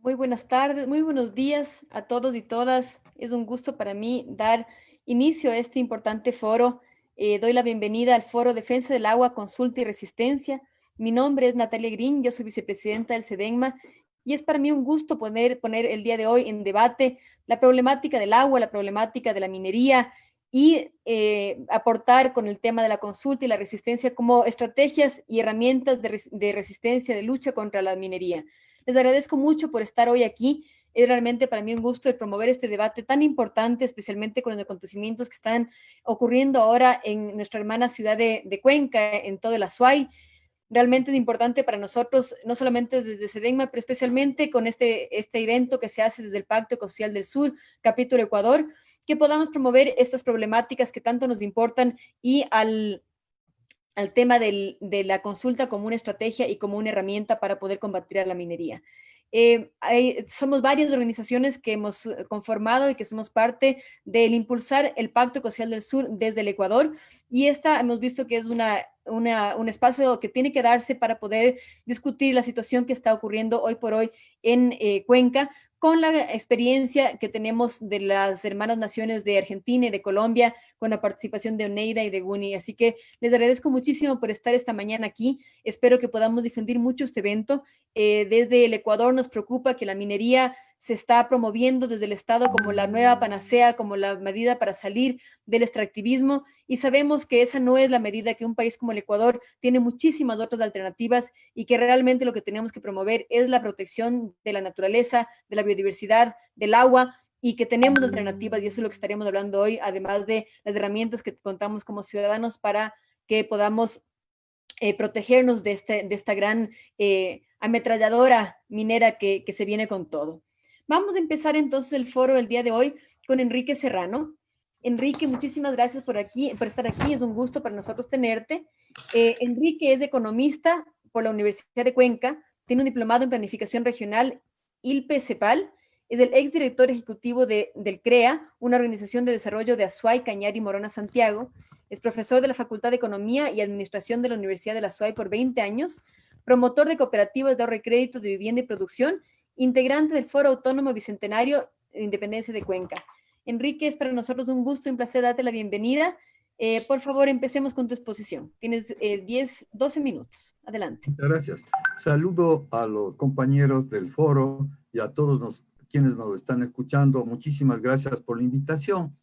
Muy buenas tardes, muy buenos días a todos y todas. Es un gusto para mí dar inicio a este importante foro. Doy la bienvenida al Foro Defensa del Agua, Consulta y Resistencia. Mi nombre es Natalia Green, yo soy vicepresidenta del SEDENMA y es para mí un gusto poner el día de hoy en debate la problemática del agua, la problemática de la minería y aportar con el tema de la consulta y la resistencia como estrategias y herramientas de resistencia, de lucha contra la minería. Les agradezco mucho por estar hoy aquí. Es realmente para mí un gusto el promover este debate tan importante, especialmente con los acontecimientos que están ocurriendo ahora en nuestra hermana ciudad de Cuenca, en todo el Azuay. Realmente es importante para nosotros, no solamente desde SEDENMA, pero especialmente con este evento que se hace desde el Pacto Ecosocial del Sur, capítulo Ecuador, que podamos promover estas problemáticas que tanto nos importan y al tema de la consulta como una estrategia y como una herramienta para poder combatir a la minería. Somos varias organizaciones que hemos conformado y que somos parte del impulsar el Pacto Ecosocial del Sur desde el Ecuador, y esta hemos visto que es un espacio que tiene que darse para poder discutir la situación que está ocurriendo hoy por hoy en Cuenca, con la experiencia que tenemos de las hermanas naciones de Argentina y de Colombia, con la participación de Oneida y de Guni. Así que les agradezco muchísimo por estar esta mañana aquí. Espero que podamos difundir mucho este evento. Desde el Ecuador nos preocupa que la minería se está promoviendo desde el Estado como la nueva panacea, como la medida para salir del extractivismo, y sabemos que esa no es la medida, que un país como el Ecuador tiene muchísimas otras alternativas y que realmente lo que tenemos que promover es la protección de la naturaleza, de la biodiversidad, del agua, y que tenemos alternativas, y eso es lo que estaremos hablando hoy, además de las herramientas que contamos como ciudadanos para que podamos protegernos de esta gran ametralladora minera que se viene con todo. Vamos a empezar entonces el foro del día de hoy con Enrique Serrano. Enrique, muchísimas gracias por estar aquí. Es un gusto para nosotros tenerte. Enrique es economista por la Universidad de Cuenca, tiene un diplomado en planificación regional ILPE-CEPAL, es el exdirector ejecutivo del CREA, una organización de desarrollo de Azuay, Cañari y Morona, Santiago. Es profesor de la Facultad de Economía y Administración de la Universidad de la Azuay por 20 años, promotor de cooperativas de ahorro y crédito de vivienda y producción, integrante del Foro Autónomo Bicentenario de Independencia de Cuenca. Enrique, es para nosotros un gusto y un placer darte la bienvenida. Por favor, empecemos con tu exposición. Tienes 12 minutos. Adelante. Muchas gracias. Saludo a los compañeros del foro y a todos quienes nos están escuchando. Muchísimas gracias por la invitación.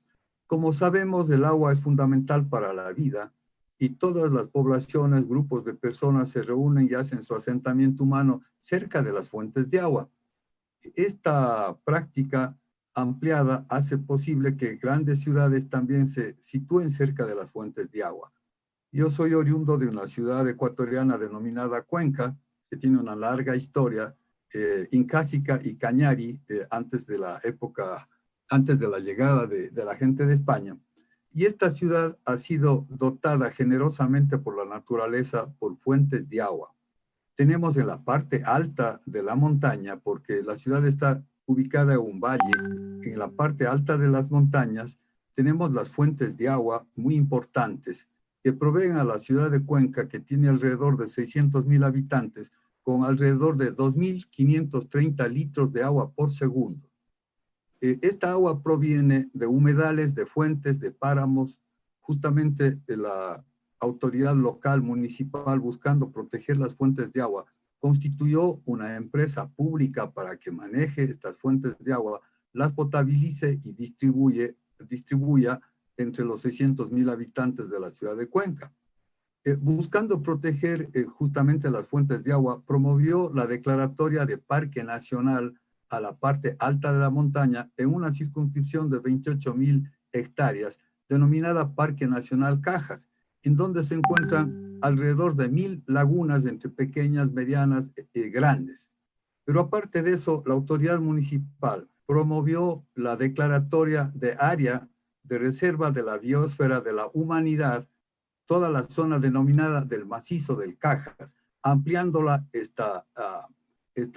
Como sabemos, el agua es fundamental para la vida y todas las poblaciones, grupos de personas se reúnen y hacen su asentamiento humano cerca de las fuentes de agua. Esta práctica ampliada hace posible que grandes ciudades también se sitúen cerca de las fuentes de agua. Yo soy oriundo de una ciudad ecuatoriana denominada Cuenca, que tiene una larga historia incásica y cañari antes de la llegada de la gente de España. Y esta ciudad ha sido dotada generosamente por la naturaleza por fuentes de agua. Tenemos en la parte alta de la montaña, porque la ciudad está ubicada en un valle, en la parte alta de las montañas tenemos las fuentes de agua muy importantes que proveen a la ciudad de Cuenca, que tiene alrededor de 600,000 habitantes, con alrededor de 2.530 litros de agua por segundo. Esta agua proviene de humedales, de fuentes, de páramos. Justamente la autoridad local, municipal, buscando proteger las fuentes de agua, constituyó una empresa pública para que maneje estas fuentes de agua, las potabilice y distribuya entre los 600,000 habitantes de la ciudad de Cuenca. Buscando proteger justamente las fuentes de agua, promovió la declaratoria de Parque Nacional a la parte alta de la montaña en una circunscripción de 28,000 hectáreas, denominada Parque Nacional Cajas, en donde se encuentran alrededor de 1,000 lagunas entre pequeñas, medianas y grandes. Pero aparte de eso, la autoridad municipal promovió la declaratoria de área de reserva de la biosfera de la humanidad, toda la zona denominada del macizo del Cajas, ampliándola esta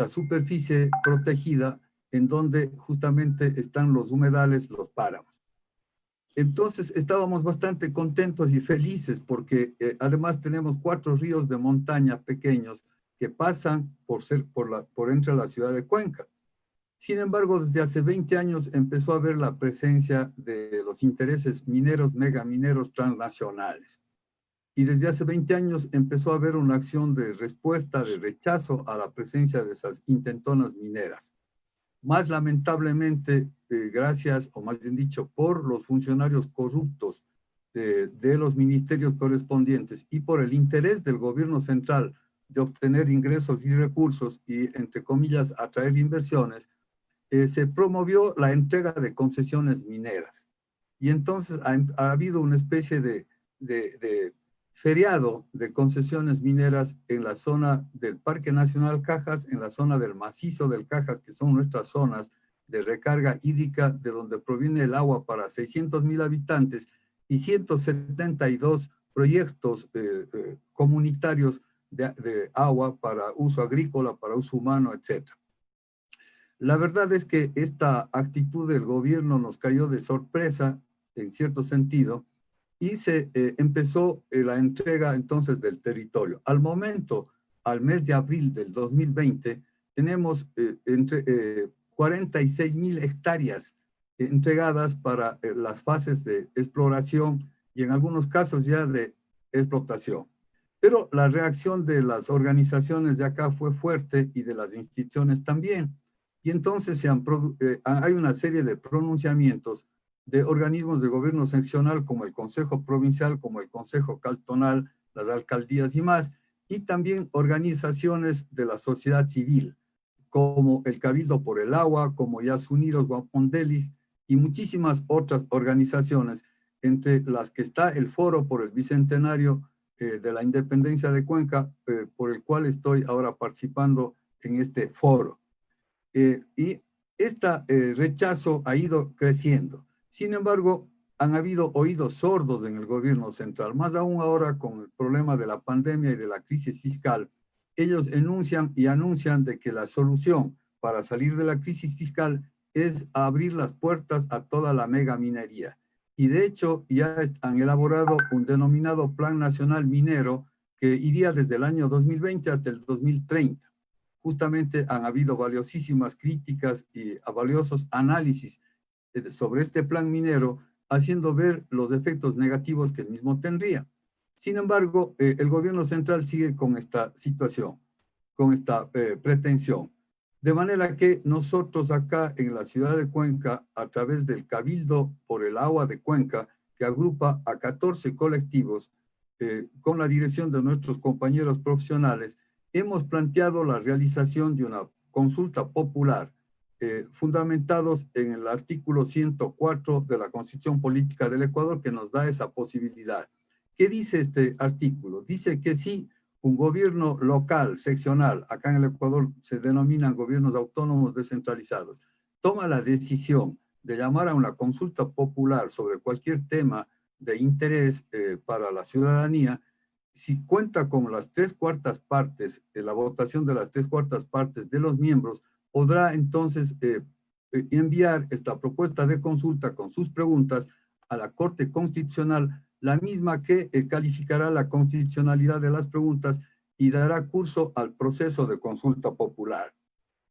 superficie protegida en donde justamente están los humedales, los páramos. Entonces estábamos bastante contentos y felices porque además tenemos 4 ríos de montaña pequeños que pasan por entre la ciudad de Cuenca. Sin embargo, desde hace 20 años empezó a haber la presencia de los intereses mineros, megamineros transnacionales. Y desde hace 20 años empezó a haber una acción de respuesta, de rechazo a la presencia de esas intentonas mineras. Más lamentablemente, gracias, o más bien dicho, por los funcionarios corruptos de los ministerios correspondientes y por el interés del gobierno central de obtener ingresos y recursos y, entre comillas, atraer inversiones, se promovió la entrega de concesiones mineras. Y entonces ha habido una especie de feriado de concesiones mineras en la zona del Parque Nacional Cajas, en la zona del macizo del Cajas, que son nuestras zonas de recarga hídrica, de donde proviene el agua para 600,000 habitantes y 172 proyectos comunitarios de agua para uso agrícola, para uso humano, etc. La verdad es que esta actitud del gobierno nos cayó de sorpresa, en cierto sentido, y se empezó la entrega entonces del territorio. Al momento, al mes de abril del 2020, tenemos entre 46,000 hectáreas entregadas para las fases de exploración y en algunos casos ya de explotación. Pero la reacción de las organizaciones de acá fue fuerte y de las instituciones también. Y entonces hay una serie de pronunciamientos de organismos de gobierno seccional como el Consejo Provincial, como el Consejo Cantonal, las alcaldías y más, y también organizaciones de la sociedad civil, como el Cabildo por el Agua, como Yas Unidos, Guapondeli, y muchísimas otras organizaciones, entre las que está el Foro por el Bicentenario de la Independencia de Cuenca, por el cual estoy ahora participando en este foro. Y este rechazo ha ido creciendo. Sin embargo, han habido oídos sordos en el gobierno central, más aún ahora con el problema de la pandemia y de la crisis fiscal. Ellos enuncian y anuncian de que la solución para salir de la crisis fiscal es abrir las puertas a toda la mega minería. Y de hecho ya han elaborado un denominado Plan Nacional Minero que iría desde el año 2020 hasta el 2030. Justamente han habido valiosísimas críticas y valiosos análisis sobre este plan minero, haciendo ver los efectos negativos que el mismo tendría. Sin embargo, el gobierno central sigue con esta situación, con esta pretensión. De manera que nosotros acá en la ciudad de Cuenca, a través del Cabildo por el Agua de Cuenca, que agrupa a 14 colectivos, con la dirección de nuestros compañeros profesionales, hemos planteado la realización de una consulta popular fundamentados en el artículo 104 de la Constitución Política del Ecuador, que nos da esa posibilidad. ¿Qué dice este artículo? Dice que si un gobierno local, seccional, acá en el Ecuador se denominan gobiernos autónomos descentralizados, toma la decisión de llamar a una consulta popular sobre cualquier tema de interés para la ciudadanía, si cuenta con las 3/4 partes, la votación de las 3/4 partes de los miembros, podrá entonces enviar esta propuesta de consulta con sus preguntas a la Corte Constitucional, la misma que calificará la constitucionalidad de las preguntas y dará curso al proceso de consulta popular.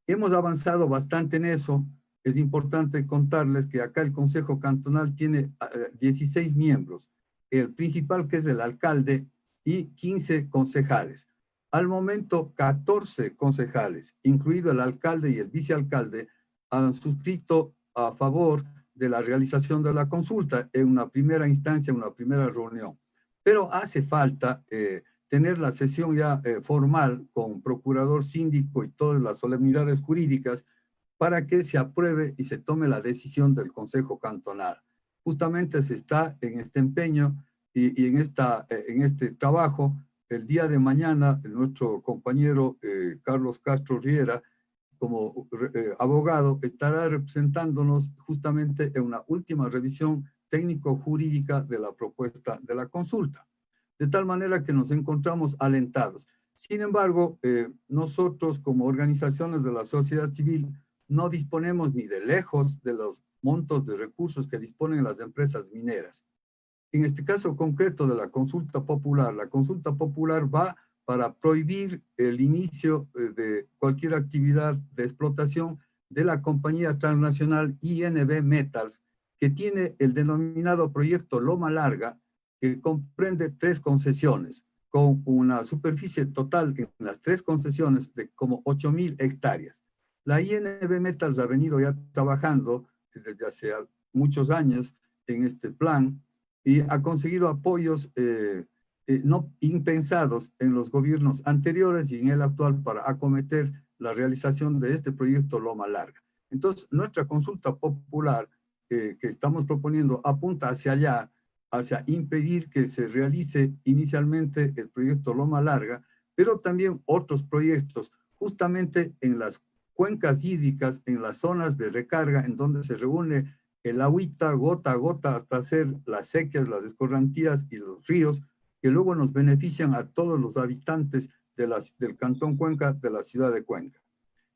Hemos avanzado bastante en eso. Es importante contarles que acá el Consejo Cantonal tiene 16 miembros, el principal que es el alcalde y 15 concejales. Al momento, 14 concejales, incluido el alcalde y el vicealcalde, han suscrito a favor de la realización de la consulta en una primera instancia, una primera reunión. Pero hace falta tener la sesión ya formal con procurador síndico y todas las solemnidades jurídicas para que se apruebe y se tome la decisión del Consejo Cantonal. Justamente se está en este empeño y en este trabajo. El día de mañana, nuestro compañero Carlos Castro Riera, como abogado, estará representándonos justamente en una última revisión técnico-jurídica de la propuesta de la consulta. De tal manera que nos encontramos alentados. Sin embargo, nosotros como organizaciones de la sociedad civil no disponemos ni de lejos de los montos de recursos que disponen las empresas mineras. En este caso concreto de la consulta popular va para prohibir el inicio de cualquier actividad de explotación de la compañía transnacional INB Metals, que tiene el denominado proyecto Loma Larga, que comprende 3 concesiones, con una superficie total en las 3 concesiones de como 8.000 hectáreas. La INB Metals ha venido ya trabajando desde hace muchos años en este plan y ha conseguido apoyos no impensados en los gobiernos anteriores y en el actual para acometer la realización de este proyecto Loma Larga. Entonces, nuestra consulta popular que estamos proponiendo apunta hacia allá, hacia impedir que se realice inicialmente el proyecto Loma Larga, pero también otros proyectos, justamente en las cuencas hídricas, en las zonas de recarga, en donde se reúne el agüita gota a gota hasta hacer las sequías, las escorrentías y los ríos, que luego nos benefician a todos los habitantes del Cantón Cuenca, de la ciudad de Cuenca.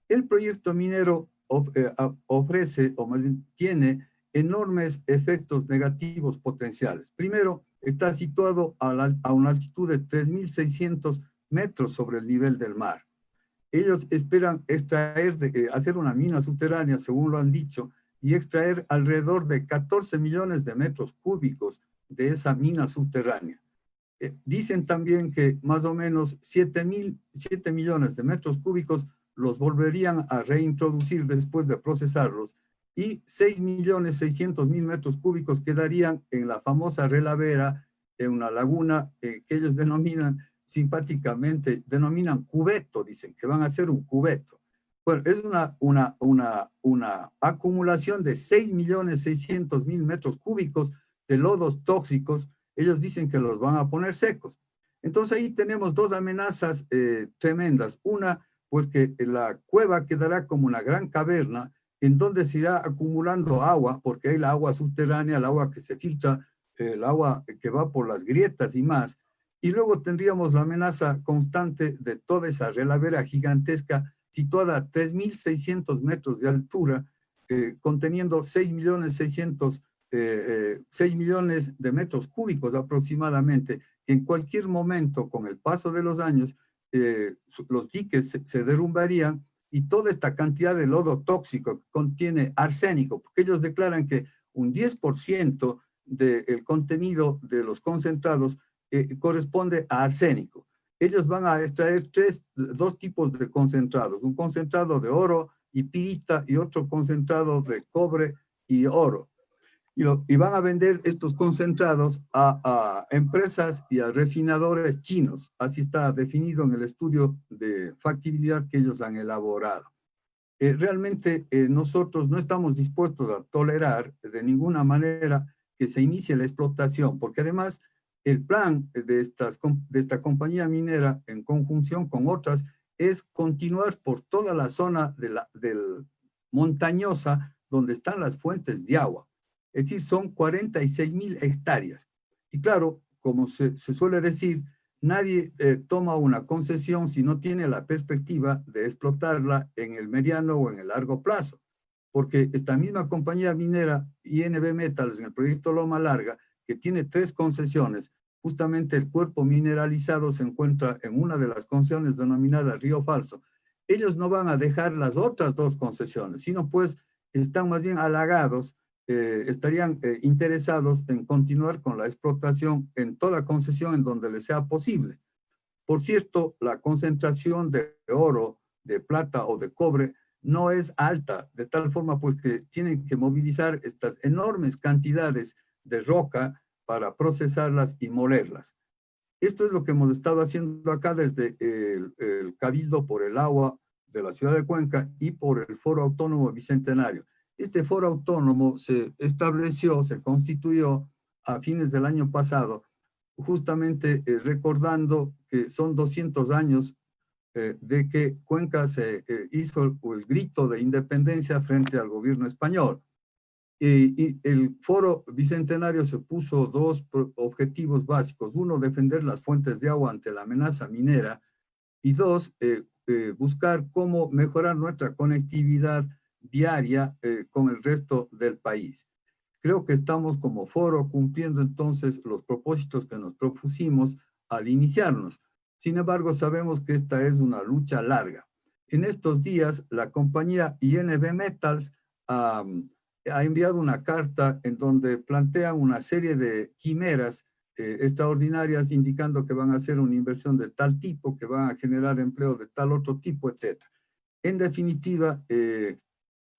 El proyecto minero ofrece, o más bien tiene, enormes efectos negativos potenciales. Primero, está situado a una altitud de 3.600 metros sobre el nivel del mar. Ellos esperan extraer, hacer una mina subterránea, según lo han dicho, y extraer alrededor de 14 millones de metros cúbicos de esa mina subterránea. Dicen también que más o menos 7 millones de metros cúbicos los volverían a reintroducir después de procesarlos y 6.600.000 metros cúbicos quedarían en la famosa relavera, en una laguna que ellos denominan simpáticamente, denominan cubeto, dicen que van a hacer un cubeto. Bueno, es una acumulación de 6.600.000 metros cúbicos de lodos tóxicos. Ellos dicen que los van a poner secos. Entonces ahí tenemos 2 amenazas tremendas. Una, pues que la cueva quedará como una gran caverna en donde se irá acumulando agua, porque hay el agua subterránea, el agua que se filtra, el agua que va por las grietas y más. Y luego tendríamos la amenaza constante de toda esa relavera gigantesca situada a 3.600 metros de altura, conteniendo 6 millones de metros cúbicos aproximadamente, que en cualquier momento, con el paso de los años, los diques se derrumbarían y toda esta cantidad de lodo tóxico que contiene arsénico, porque ellos declaran que un 10% del contenido de los concentrados corresponde a arsénico. Ellos van a extraer 2 tipos de concentrados, un concentrado de oro y pirita y otro concentrado de cobre y oro. Y van a vender estos concentrados a empresas y a refinadores chinos. Así está definido en el estudio de factibilidad que ellos han elaborado. Realmente nosotros no estamos dispuestos a tolerar de ninguna manera que se inicie la explotación, porque además el plan de esta compañía minera, en conjunción con otras, es continuar por toda la zona del montañosa donde están las fuentes de agua. Es decir, son 46.000 hectáreas. Y claro, como se suele decir, nadie toma una concesión si no tiene la perspectiva de explotarla en el mediano o en el largo plazo. Porque esta misma compañía minera, INB Metals, en el proyecto Loma Larga, que tiene 3 concesiones, justamente el cuerpo mineralizado se encuentra en una de las concesiones denominada Río Falso. Ellos no van a dejar las otras 2 concesiones, sino pues están más bien halagados, estarían interesados en continuar con la explotación en toda concesión en donde les sea posible. Por cierto, la concentración de oro, de plata o de cobre no es alta, de tal forma pues que tienen que movilizar estas enormes cantidades de roca para procesarlas y molerlas. Esto es lo que hemos estado haciendo acá desde el Cabildo por el Agua de la ciudad de Cuenca y por el Foro Autónomo Bicentenario. Este foro autónomo se estableció, se constituyó a fines del año pasado, justamente recordando que son 200 años de que Cuenca se hizo el grito de independencia frente al gobierno español. Y el foro bicentenario se puso 2 objetivos básicos. 1, defender las fuentes de agua ante la amenaza minera. Y 2, buscar cómo mejorar nuestra conectividad diaria con el resto del país. Creo que estamos como foro cumpliendo entonces los propósitos que nos propusimos al iniciarnos. Sin embargo, sabemos que esta es una lucha larga. En estos días, la compañía INV Metals ha enviado una carta en donde plantea una serie de quimeras extraordinarias, indicando que van a hacer una inversión de tal tipo, que van a generar empleo de tal otro tipo, etc. En definitiva, que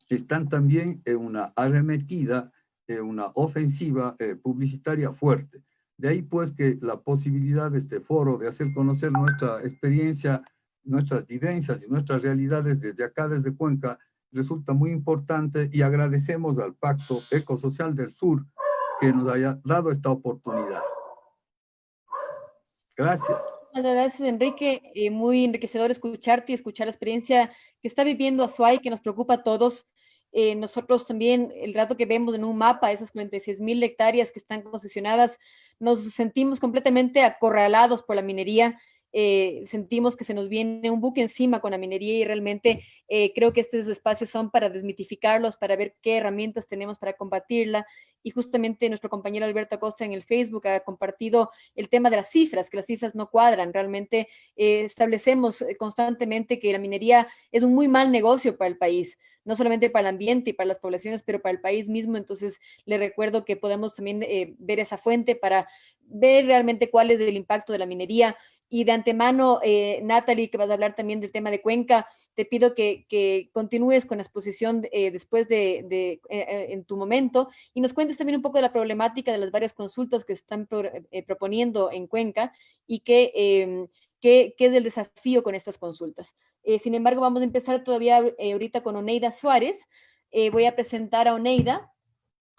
están también en una arremetida, una ofensiva publicitaria fuerte. De ahí pues que la posibilidad de este foro de hacer conocer nuestra experiencia, nuestras vivencias y nuestras realidades desde acá, desde Cuenca, resulta muy importante y agradecemos al Pacto Ecosocial del Sur que nos haya dado esta oportunidad. Gracias. Muchas gracias, Enrique. Muy enriquecedor escucharte y escuchar la experiencia que está viviendo Azuay, que nos preocupa a todos. Nosotros también, el rato que vemos en un mapa, esas 46.000 hectáreas que están concesionadas, nos sentimos completamente acorralados por la minería. Sentimos que se nos viene un buque encima con la minería y realmente creo que estos espacios son para desmitificarlos, para ver qué herramientas tenemos para combatirla. Y justamente nuestro compañero Alberto Acosta en el Facebook ha compartido el tema de las cifras, que las cifras no cuadran. Realmente establecemos constantemente que la minería es un muy mal negocio para el país, no solamente para el ambiente y para las poblaciones, pero para el país mismo. Entonces, le recuerdo que podemos también ver esa fuente para ver realmente cuál es el impacto de la minería. Y de antemano, Natalie, que vas a hablar también del tema de Cuenca, te pido que continúes con la exposición después en tu momento y nos cuentes también un poco de la problemática de las varias consultas que están proponiendo en Cuenca y qué es el desafío con estas consultas. Sin embargo, vamos a empezar todavía ahorita con Oneida Suárez. Voy a presentar a Oneida.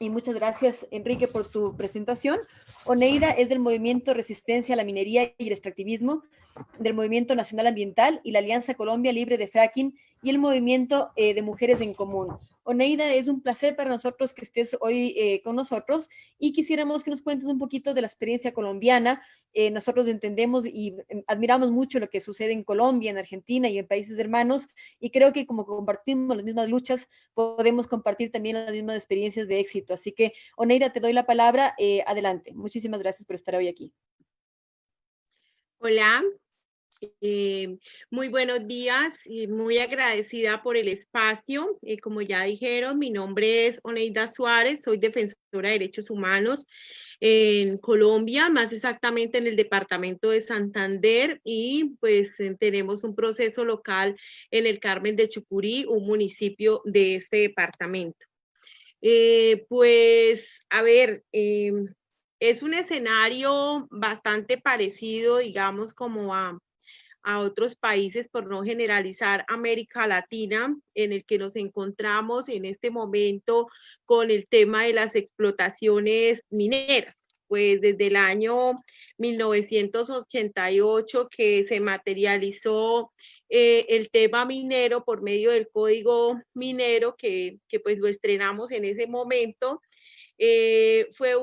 Y muchas gracias, Enrique, por tu presentación. Oneida es del Movimiento Resistencia a la Minería y el Extractivismo, del Movimiento Nacional Ambiental y la Alianza Colombia Libre de Fracking y el Movimiento de Mujeres en Común. Oneida, es un placer para nosotros que estés hoy con nosotros y quisiéramos que nos cuentes un poquito de la experiencia colombiana. Nosotros entendemos y admiramos mucho lo que sucede en Colombia, en Argentina y en países hermanos y creo que como compartimos las mismas luchas, podemos compartir también las mismas experiencias de éxito. Así que, Oneida, te doy la palabra. Adelante. Muchísimas gracias por estar hoy aquí. Hola, muy buenos días y muy agradecida por el espacio. Como ya dijeron, mi nombre es Oneida Suárez, soy defensora de derechos humanos en Colombia, más exactamente en el departamento de Santander y pues tenemos un proceso local en el Carmen de Chucurí, un municipio de este departamento. Pues, a ver, es un escenario bastante parecido, digamos, como a otros países, por no generalizar América Latina, en el que nos encontramos en este momento con el tema de las explotaciones mineras. Pues desde el año 1988 que se materializó el tema minero por medio del Código Minero, que pues lo estrenamos en ese momento, fue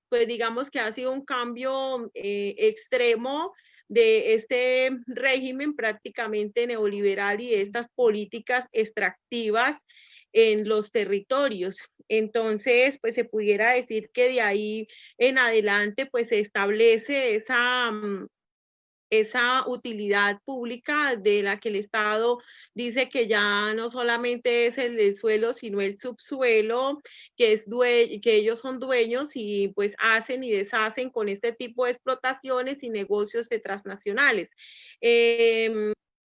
pues digamos que ha sido un cambio extremo de este régimen prácticamente neoliberal y de estas políticas extractivas en los territorios. Entonces, pues se pudiera decir que de ahí en adelante, pues se establece esa utilidad pública de la que el Estado dice que ya no solamente es el del suelo, sino el subsuelo, que ellos son dueños y pues hacen y deshacen con este tipo de explotaciones y negocios de transnacionales.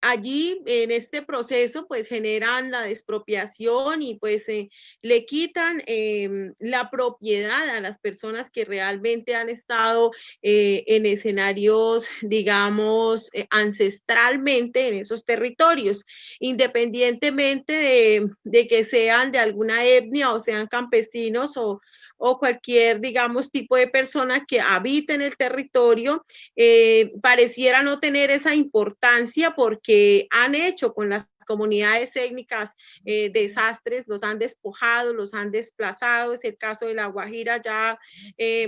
Allí en este proceso pues generan la expropiación y pues le quitan la propiedad a las personas que realmente han estado en escenarios, digamos, ancestralmente en esos territorios, independientemente de que sean de alguna etnia o sean campesinos o cualquier, digamos, tipo de persona que habite en el territorio, pareciera no tener esa importancia porque han hecho con las comunidades étnicas desastres, los han despojado, los han desplazado. Es el caso de La Guajira. Ya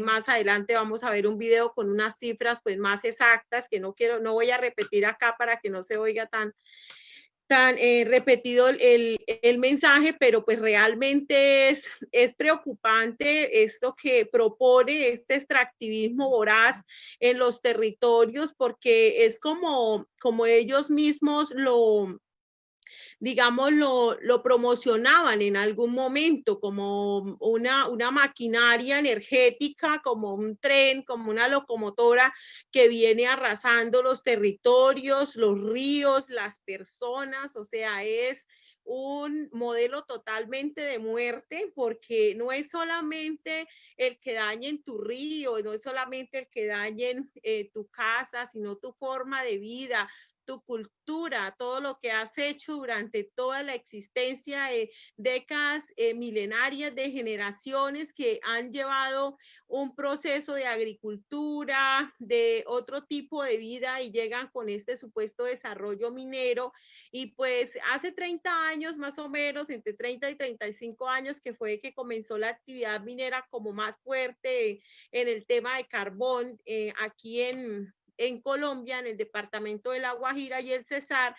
más adelante vamos a ver un video con unas cifras pues más exactas que no voy a repetir acá para que no se oiga tan repetido el mensaje, pero pues realmente es preocupante esto que propone este extractivismo voraz en los territorios, porque es como ellos mismos digamos, lo promocionaban en algún momento como una maquinaria energética, como un tren, como una locomotora que viene arrasando los territorios, los ríos, las personas, o sea, es un modelo totalmente de muerte, porque no es solamente el que dañen tu río, no es solamente el que dañen tu casa, sino tu forma de vida, tu cultura, todo lo que has hecho durante toda la existencia, décadas milenarias de generaciones que han llevado un proceso de agricultura, de otro tipo de vida y llegan con este supuesto desarrollo minero. Y pues hace 30 años más o menos, entre 30 y 35 años, que fue que comenzó la actividad minera como más fuerte en el tema de carbón aquí en Colombia, en el departamento de La Guajira y el Cesar,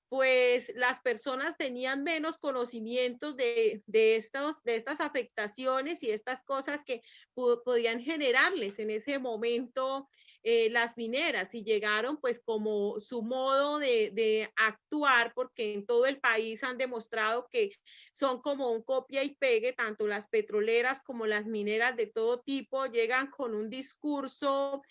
pues las personas tenían menos conocimientos de estas afectaciones y estas cosas que podían generarles en ese momento las mineras, y llegaron pues como su modo de actuar, porque en todo el país han demostrado que son como un copia y pegue, tanto las petroleras como las mineras de todo tipo, llegan con un discurso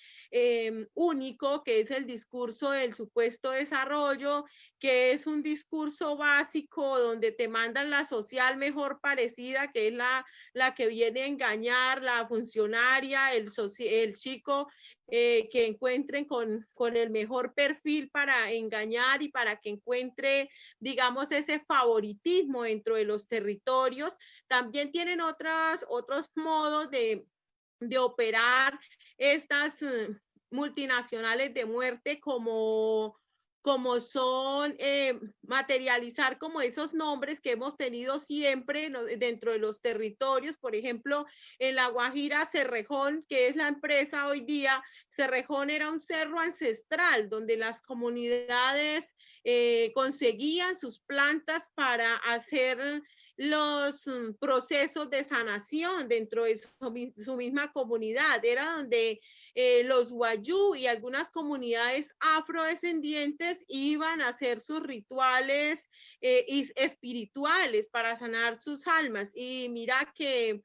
único, que es el discurso del supuesto desarrollo, que es un discurso básico donde te mandan la social mejor parecida, que es la que viene a engañar, la funcionaria, el chico que encuentren con el mejor perfil para engañar y para que encuentre, digamos, ese favoritismo dentro de los territorios. También tienen otros modos de operar estas multinacionales de muerte, como son materializar como esos nombres que hemos tenido siempre dentro de los territorios. Por ejemplo, en La Guajira, Cerrejón, que es la empresa hoy día, Cerrejón era un cerro ancestral donde las comunidades conseguían sus plantas para hacer los procesos de sanación dentro de su misma comunidad. Era donde los wayú y algunas comunidades afrodescendientes iban a hacer sus rituales espirituales para sanar sus almas. Y mira que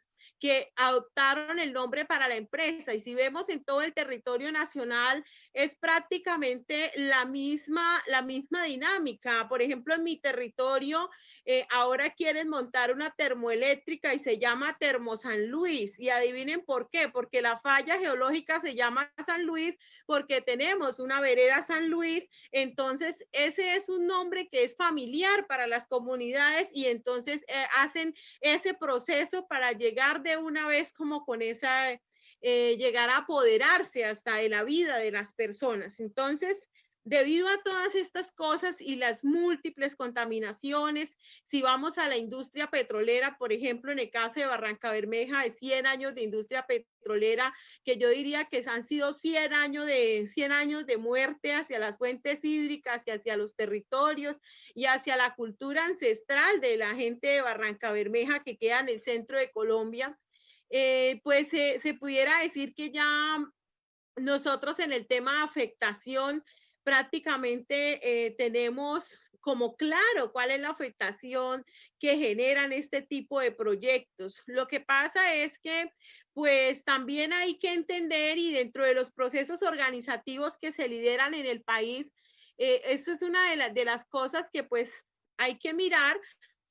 adoptaron el nombre para la empresa, y si vemos en todo el territorio nacional es prácticamente la misma dinámica. Por ejemplo, en mi territorio ahora quieren montar una termoeléctrica y se llama Termo San Luis, y adivinen por qué, porque la falla geológica se llama San Luis porque tenemos una vereda San Luis. Entonces ese es un nombre que es familiar para las comunidades, y entonces hacen ese proceso para llegar de una vez como con esa, llegar a apoderarse hasta de la vida de las personas. Entonces, debido a todas estas cosas y las múltiples contaminaciones, si vamos a la industria petrolera, por ejemplo, en el caso de Barrancabermeja, de 100 años de industria petrolera, que yo diría que han sido 100 años de muerte hacia las fuentes hídricas y hacia los territorios y hacia la cultura ancestral de la gente de Barrancabermeja que queda en el centro de Colombia. Pues se pudiera decir que ya nosotros en el tema de afectación prácticamente tenemos como claro cuál es la afectación que generan este tipo de proyectos. Lo que pasa es que pues también hay que entender, y dentro de los procesos organizativos que se lideran en el país, eso es una de las cosas que pues hay que mirar,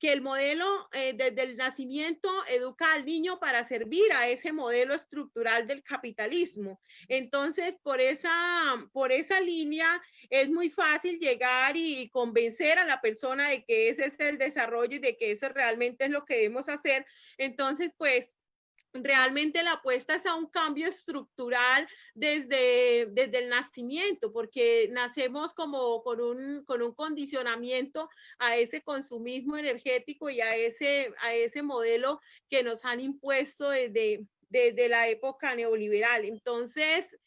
que el modelo desde el nacimiento educa al niño para servir a ese modelo estructural del capitalismo. Entonces, por esa línea es muy fácil llegar y convencer a la persona de que ese es el desarrollo y de que eso realmente es lo que debemos hacer. Entonces, pues realmente la apuesta es a un cambio estructural desde el nacimiento, porque nacemos como con un condicionamiento a ese consumismo energético y a ese modelo que nos han impuesto desde la época neoliberal. Entonces,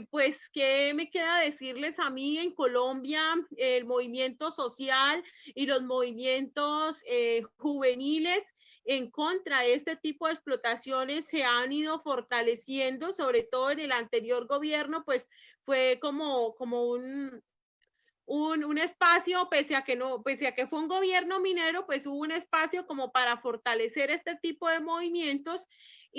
pues, ¿qué me queda decirles a mí? En Colombia, el movimiento social y los movimientos juveniles en contra de este tipo de explotaciones se han ido fortaleciendo, sobre todo en el anterior gobierno, pues fue como un espacio, pese a que fue un gobierno minero, pues hubo un espacio como para fortalecer este tipo de movimientos.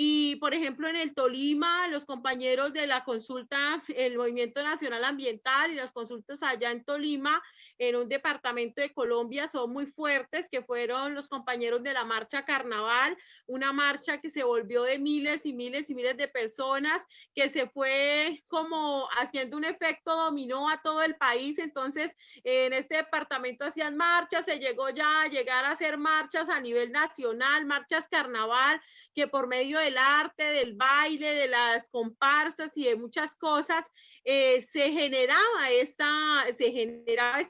Y, por ejemplo, en el Tolima, los compañeros de la consulta, el Movimiento Nacional Ambiental y las consultas allá en Tolima, en un departamento de Colombia, son muy fuertes, que fueron los compañeros de la Marcha Carnaval, una marcha que se volvió de miles y miles y miles de personas, que se fue como haciendo un efecto dominó a todo el país. Entonces, en este departamento hacían marchas, se llegó ya a llegar a hacer marchas a nivel nacional, marchas carnaval, que por medio del arte, del baile, de las comparsas y de muchas cosas, se generaba esta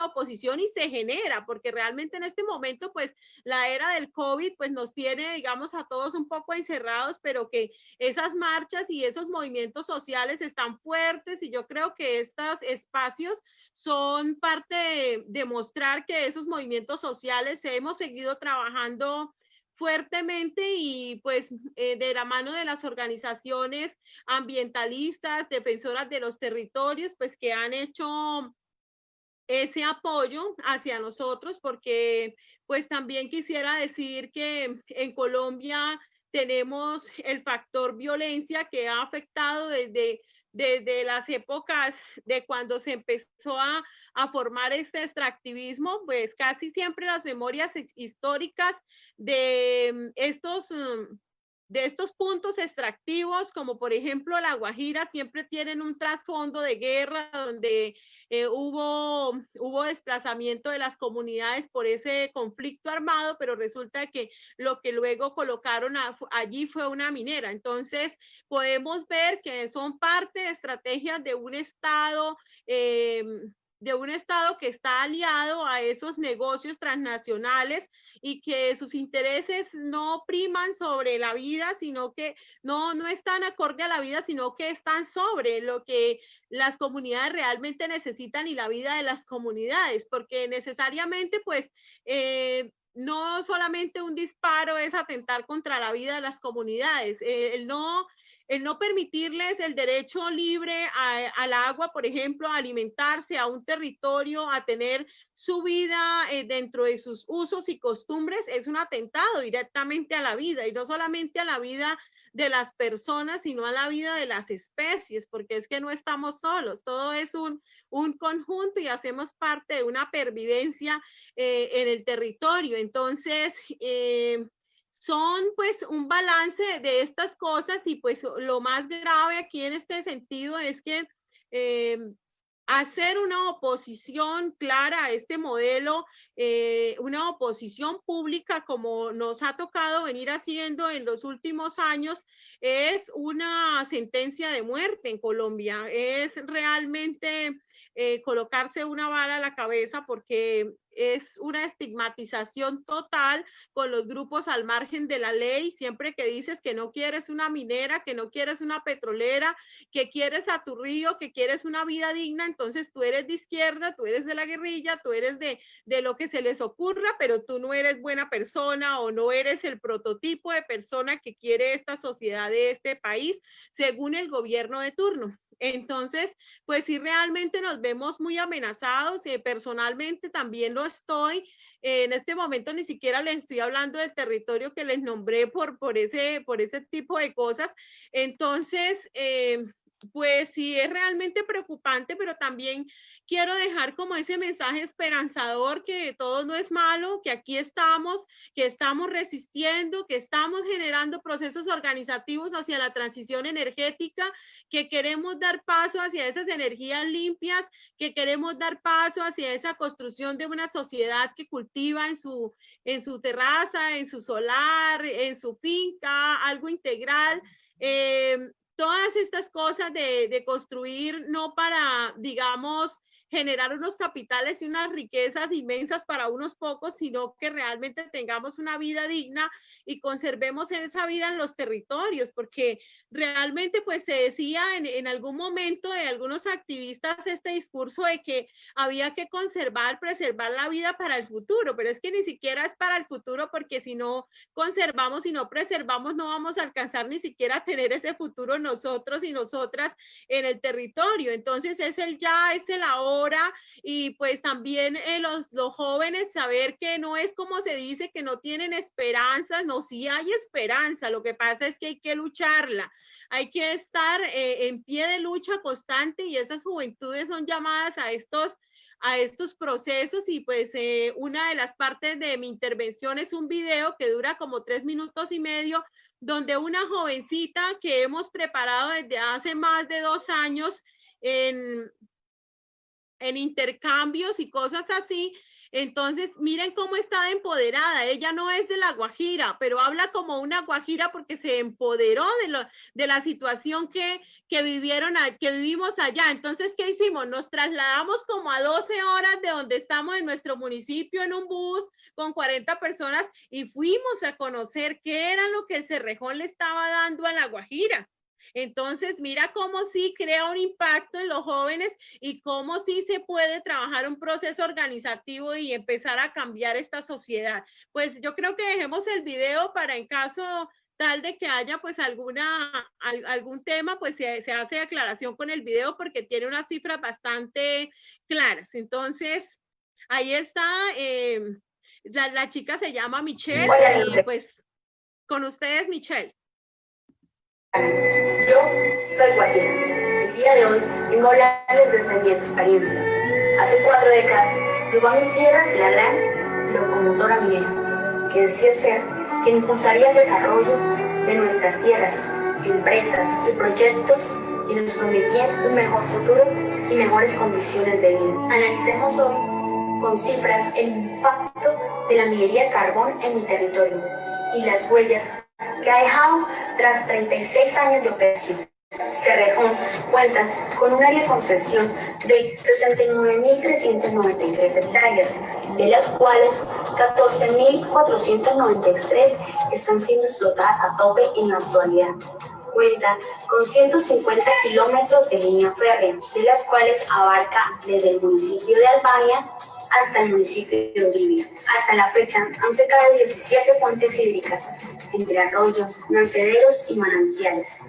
oposición y se genera, porque realmente en este momento, pues, la era del COVID, pues, nos tiene, digamos, a todos un poco encerrados, pero que esas marchas y esos movimientos sociales están fuertes, y yo creo que estos espacios son parte de mostrar que esos movimientos sociales hemos seguido trabajando fuertemente, y pues de la mano de las organizaciones ambientalistas, defensoras de los territorios, pues que han hecho ese apoyo hacia nosotros, porque pues también quisiera decir que en Colombia tenemos el factor violencia que ha afectado desde las épocas de cuando se empezó a formar este extractivismo. Pues casi siempre las memorias históricas de estos puntos extractivos, como por ejemplo La Guajira, siempre tienen un trasfondo de guerra donde hubo desplazamiento de las comunidades por ese conflicto armado, pero resulta que lo que luego colocaron allí fue una minera. Entonces, podemos ver que son parte de estrategias de un Estado que está aliado a esos negocios transnacionales, y que sus intereses no priman sobre la vida, sino que no están acorde a la vida, sino que están sobre lo que las comunidades realmente necesitan y la vida de las comunidades, porque necesariamente, pues, no solamente un disparo es atentar contra la vida de las comunidades. El no permitirles el derecho libre al agua, por ejemplo, a alimentarse, a un territorio, a tener su vida dentro de sus usos y costumbres, es un atentado directamente a la vida, y no solamente a la vida de las personas, sino a la vida de las especies, porque es que no estamos solos, todo es un conjunto y hacemos parte de una pervivencia en el territorio. Entonces, son pues un balance de estas cosas, y pues lo más grave aquí en este sentido es que hacer una oposición clara a este modelo, una oposición pública como nos ha tocado venir haciendo en los últimos años, es una sentencia de muerte en Colombia. Es realmente colocarse una bala a la cabeza, porque es una estigmatización total con los grupos al margen de la ley. Siempre que dices que no quieres una minera, que no quieres una petrolera, que quieres a tu río, que quieres una vida digna, entonces tú eres de izquierda, tú eres de la guerrilla, tú eres de lo que se les ocurra, pero tú no eres buena persona, o no eres el prototipo de persona que quiere esta sociedad de este país, según el gobierno de turno. Entonces, pues sí, realmente nos vemos muy amenazados. Personalmente también lo estoy. En este momento ni siquiera les estoy hablando del territorio que les nombré por ese tipo de cosas. Entonces, pues sí, es realmente preocupante, pero también quiero dejar como ese mensaje esperanzador, que todo no es malo, que aquí estamos, que estamos resistiendo, que estamos generando procesos organizativos hacia la transición energética, que queremos dar paso hacia esas energías limpias, que queremos dar paso hacia esa construcción de una sociedad que cultiva en su terraza, en su solar, en su finca, algo integral. Todas estas cosas de construir no para, digamos, generar unos capitales y unas riquezas inmensas para unos pocos, sino que realmente tengamos una vida digna y conservemos esa vida en los territorios, porque realmente pues se decía en algún momento de algunos activistas este discurso de que había que conservar, preservar la vida para el futuro, pero es que ni siquiera es para el futuro, porque si no conservamos y no preservamos no vamos a alcanzar ni siquiera a tener ese futuro nosotros y nosotras en el territorio. Entonces es el ya, es el ahora, y pues también los jóvenes saber que no es como se dice que no tienen esperanzas, no, sí hay esperanza, lo que pasa es que hay que lucharla, hay que estar en pie de lucha constante, y esas juventudes son llamadas a estos procesos. Y pues una de las partes de mi intervención es un video que dura como 3 minutos y medio, donde una jovencita que hemos preparado desde hace más de 2 años en intercambios y cosas así. Entonces, miren cómo está empoderada. Ella no es de La Guajira, pero habla como una guajira porque se empoderó de la situación que vivimos allá. Entonces, ¿qué hicimos? Nos trasladamos como a 12 horas de donde estamos en nuestro municipio en un bus con 40 personas y fuimos a conocer qué era lo que el Cerrejón le estaba dando a La Guajira. Entonces, mira cómo sí crea un impacto en los jóvenes y cómo sí se puede trabajar un proceso organizativo y empezar a cambiar esta sociedad. Pues yo creo que dejemos el video para en caso tal de que haya pues algún tema, pues se hace aclaración con el video porque tiene unas cifras bastante claras. Entonces, ahí está, la chica se llama Michelle y pues con ustedes, Michelle. Yo soy guajira. El día de hoy vengo a hablarles desde mi experiencia. Hace 4 décadas llegó a mis tierras la gran locomotora minera, que decía ser quien impulsaría el desarrollo de nuestras tierras, empresas y proyectos, y nos prometían un mejor futuro y mejores condiciones de vida. Analicemos hoy con cifras el impacto de la minería de carbón en mi territorio y las huellas que ha dejado tras 36 años de operación. Cerrejón cuenta con un área de concesión de 69.393 hectáreas, de las cuales 14.493 están siendo explotadas a tope en la actualidad. Cuenta con 150 kilómetros de línea férrea, de las cuales abarca desde el municipio de Albania hasta el municipio de Olivia. Hasta la fecha han secado 17 fuentes hídricas, entre arroyos, nacederos y manantiales.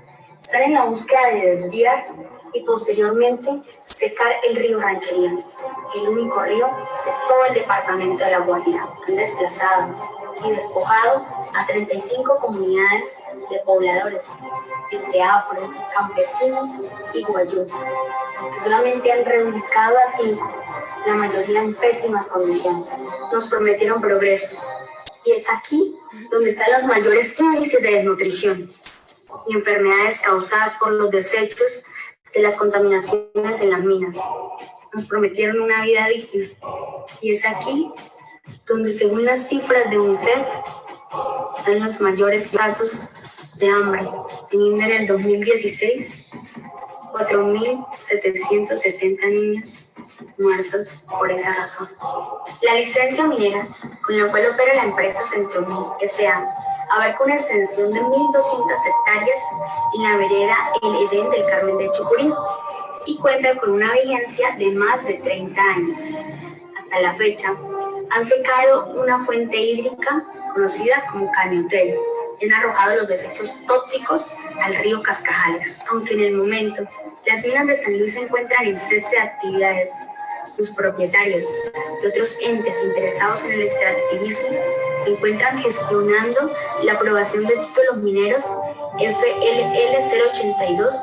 Están en la búsqueda de desviar y posteriormente secar el río Ranchería, el único río de todo el departamento de La Guajira. Han desplazado y despojado a 35 comunidades de pobladores, entre afro, campesinos y guayú, que solamente han reubicado a 5, la mayoría en pésimas condiciones. Nos prometieron progreso, y es aquí donde están los mayores índices de desnutrición y enfermedades causadas por los desechos de las contaminaciones en las minas. Nos prometieron una vida digna, y es aquí donde, según las cifras de UNICEF, están los mayores casos de hambre, teniendo en el 2016 4.770 niños muertos por esa razón. La licencia minera con la cual opera la empresa Centromin S.A. abarca una extensión de 1.200 hectáreas en la vereda El Edén del Carmen de Chucurí y cuenta con una vigencia de más de 30 años. Hasta la fecha, han secado una fuente hídrica conocida como Cañutel y han arrojado los desechos tóxicos al río Cascajales. Aunque en el momento las minas de San Luis se encuentran en cese de actividades, sus propietarios y otros entes interesados en el extractivismo se encuentran gestionando la aprobación de títulos mineros FLL 082,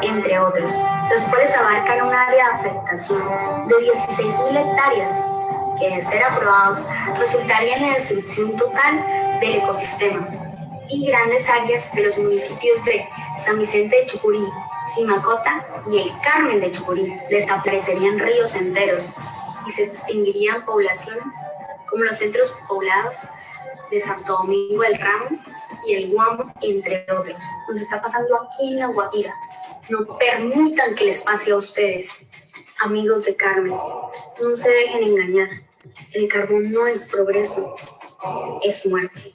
entre otros, los cuales abarcan un área de afectación de 16.000 hectáreas, que de ser aprobados resultarían en la destrucción total del ecosistema, y grandes áreas de los municipios de San Vicente de Chucurí, Simacota y el Carmen de Chucurí. Desaparecerían ríos enteros y se extinguirían poblaciones como los centros poblados de Santo Domingo del Ramo y el Guamo, entre otros. Nos está pasando aquí en La Guajira. No permitan que les pase a ustedes. Amigos de Carmen, no se dejen engañar. El carbón no es progreso, es muerte.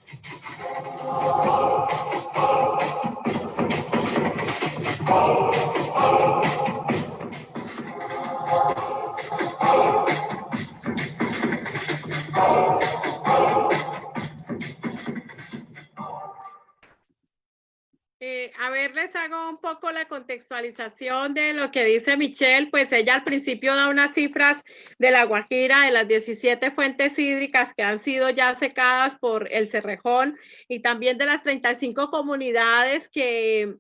A ver, les hago un poco la contextualización de lo que dice Michelle. Pues ella al principio da unas cifras de La Guajira, de las 17 fuentes hídricas que han sido ya secadas por el Cerrejón y también de las 35 comunidades que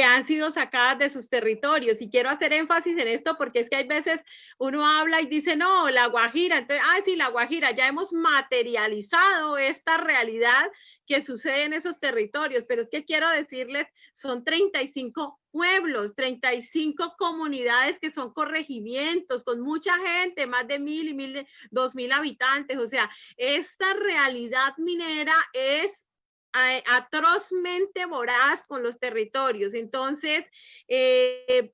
han sido sacadas de sus territorios. Y quiero hacer énfasis en esto porque es que hay veces uno habla y dice, no, La Guajira, entonces, sí, La Guajira, ya hemos materializado esta realidad que sucede en esos territorios, pero es que quiero decirles, son 35 pueblos, 35 comunidades que son corregimientos, con mucha gente, más de 1,000 y 2,000 habitantes, o sea, esta realidad minera es atrozmente voraz con los territorios. Entonces,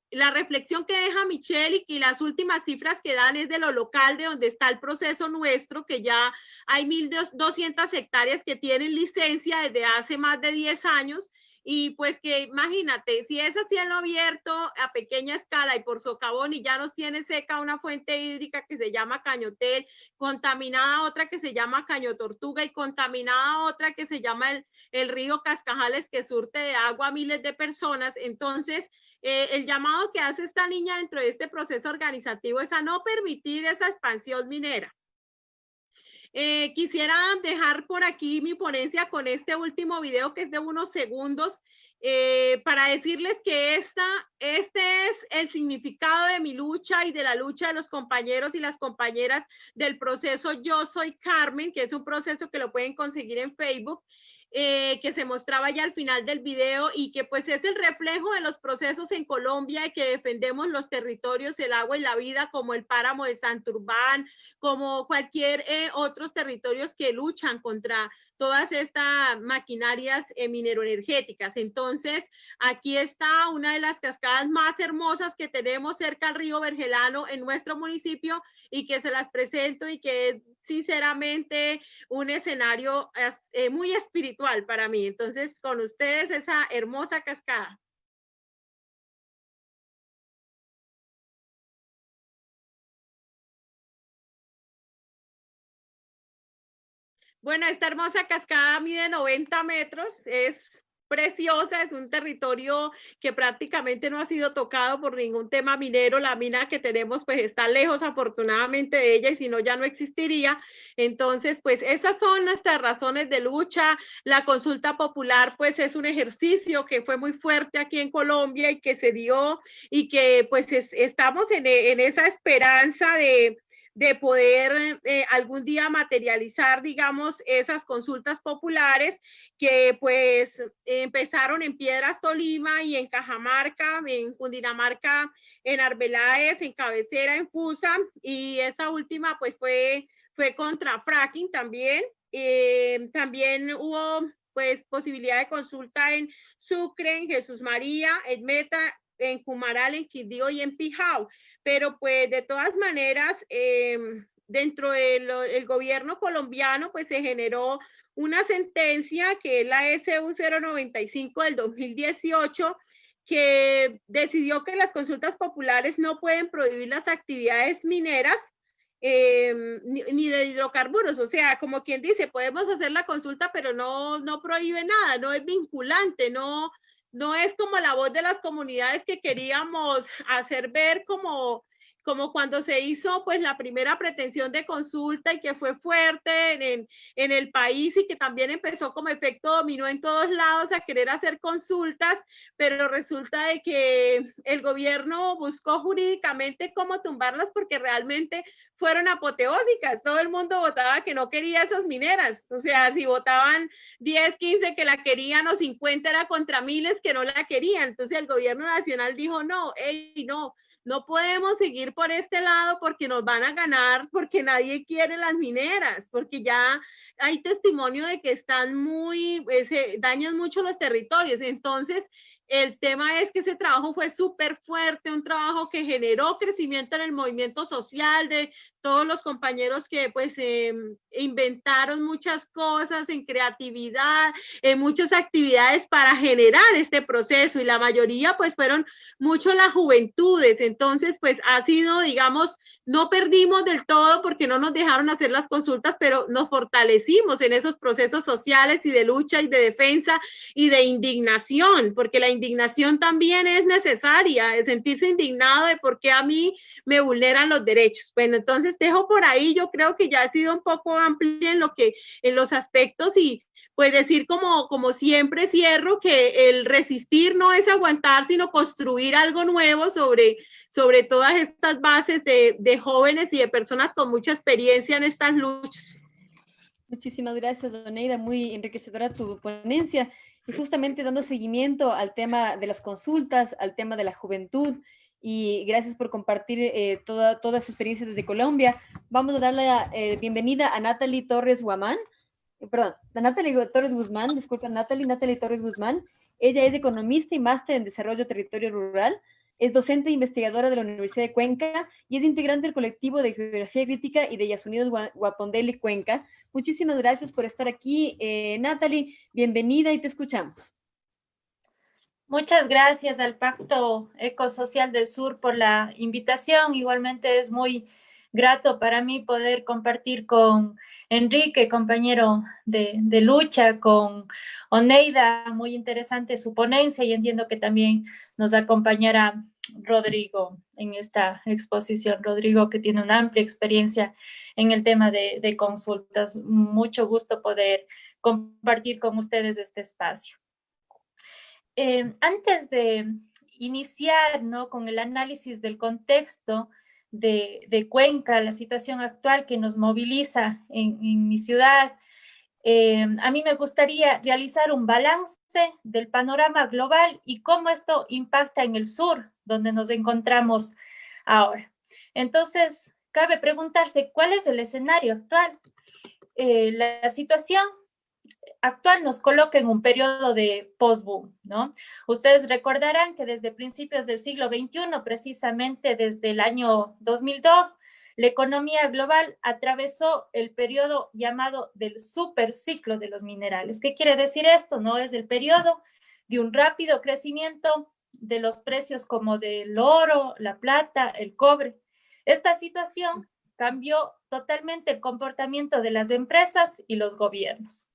la reflexión que deja Michelle y las últimas cifras que dan es de lo local, de donde está el proceso nuestro, que ya hay 1,200 hectáreas que tienen licencia desde hace más de 10 años. Y pues que imagínate, si es a cielo abierto a pequeña escala y por socavón y ya nos tiene seca una fuente hídrica que se llama Cañotel, contaminada otra que se llama Caño Tortuga y contaminada otra que se llama el río Cascajales, que surte de agua a miles de personas. Entonces, el llamado que hace esta niña dentro de este proceso organizativo es a no permitir esa expansión minera. Quisiera dejar por aquí mi ponencia con este último video que es de unos segundos para decirles que este es el significado de mi lucha y de la lucha de los compañeros y las compañeras del proceso Yo Soy Carmen, que es un proceso que lo pueden conseguir en Facebook. Que se mostraba ya al final del video y que pues es el reflejo de los procesos en Colombia y que defendemos los territorios, el agua y la vida, como el páramo de Santurbán, como cualquier otros territorios que luchan contra todas estas maquinarias mineroenergéticas. Entonces, aquí está una de las cascadas más hermosas que tenemos cerca al río Vergelano en nuestro municipio y que se las presento y que es sinceramente un escenario muy espiritual para mí. Entonces, con ustedes esa hermosa cascada. Bueno, esta hermosa cascada mide 90 metros, es preciosa, es un territorio que prácticamente no ha sido tocado por ningún tema minero. La mina que tenemos pues está lejos afortunadamente de ella y si no ya no existiría. Entonces pues estas son nuestras razones de lucha. La consulta popular pues es un ejercicio que fue muy fuerte aquí en Colombia y que se dio y que pues estamos en esa esperanza de poder algún día materializar, digamos, esas consultas populares que pues empezaron en Piedras Tolima y en Cajamarca, en Cundinamarca, en Arbeláez, en Cabecera, en Fusa, y esa última pues fue contra fracking también. También hubo pues posibilidad de consulta en Sucre, en Jesús María, en Meta, en Cumaral, en Quindío y en Pijao. Pero pues de todas maneras, dentro del gobierno colombiano, pues se generó una sentencia que es la SU 095 del 2018, que decidió que las consultas populares no pueden prohibir las actividades mineras ni de hidrocarburos. O sea, como quien dice, podemos hacer la consulta, pero no prohíbe nada, no es vinculante, no es como la voz de las comunidades que queríamos hacer ver como cuando se hizo pues la primera pretensión de consulta y que fue fuerte en el país y que también empezó como efecto dominó en todos lados a querer hacer consultas, pero resulta de que el gobierno buscó jurídicamente cómo tumbarlas porque realmente fueron apoteósicas. Todo el mundo votaba que no quería esas mineras. O sea, si votaban 10, 15 que la querían o 50 era contra miles que no la querían. Entonces el gobierno nacional dijo, no, no podemos seguir por este lado porque nos van a ganar, porque nadie quiere las mineras, porque ya hay testimonio de que están dañan mucho los territorios. Entonces, el tema es que ese trabajo fue súper fuerte, un trabajo que generó crecimiento en el movimiento social de todos los compañeros que pues inventaron muchas cosas en creatividad, en muchas actividades para generar este proceso, y la mayoría pues fueron mucho las juventudes. Entonces pues ha sido, digamos, no perdimos del todo porque no nos dejaron hacer las consultas, pero nos fortalecimos en esos procesos sociales y de lucha y de defensa y de indignación, porque la indignación también es necesaria, es sentirse indignado de por qué a mí me vulneran los derechos. Bueno, entonces dejo por ahí, yo creo que ya ha sido un poco amplia en los aspectos, y pues decir como siempre cierro que el resistir no es aguantar, sino construir algo nuevo sobre todas estas bases de jóvenes y de personas con mucha experiencia en estas luchas. Muchísimas gracias, Oneida, muy enriquecedora tu ponencia, y justamente dando seguimiento al tema de las consultas, al tema de la juventud, y gracias por compartir todas las experiencias desde Colombia. Vamos a dar la bienvenida a Natalie Torres Guamán, Natalie Torres Guzmán, disculpa, Natalie Torres Guzmán. Ella es economista y máster en desarrollo territorio rural. Es docente e investigadora de la Universidad de Cuenca y es integrante del colectivo de Geografía Crítica y de Yasunidos Guapondeli Cuenca. Muchísimas gracias por estar aquí, Natalie. Bienvenida y te escuchamos. Muchas gracias al Pacto Ecosocial del Sur por la invitación. Igualmente es muy grato para mí poder compartir con Enrique, compañero de lucha, con Oneida, muy interesante su ponencia, y entiendo que también nos acompañará Rodrigo en esta exposición. Rodrigo, que tiene una amplia experiencia en el tema de consultas. Mucho gusto poder compartir con ustedes este espacio. Antes de iniciar, ¿no?, con el análisis del contexto de Cuenca, la situación actual que nos moviliza en mi ciudad, a mí me gustaría realizar un balance del panorama global y cómo esto impacta en el sur, donde nos encontramos ahora. Entonces, cabe preguntarse, ¿cuál es el escenario actual? La situación actual nos coloca en un periodo de post-boom, ¿no? Ustedes recordarán que desde principios del siglo XXI, precisamente desde el año 2002, la economía global atravesó el periodo llamado del superciclo de los minerales. ¿Qué quiere decir esto? No es el periodo de un rápido crecimiento de los precios como del oro, la plata, el cobre. Esta situación cambió totalmente el comportamiento de las empresas y los gobiernos.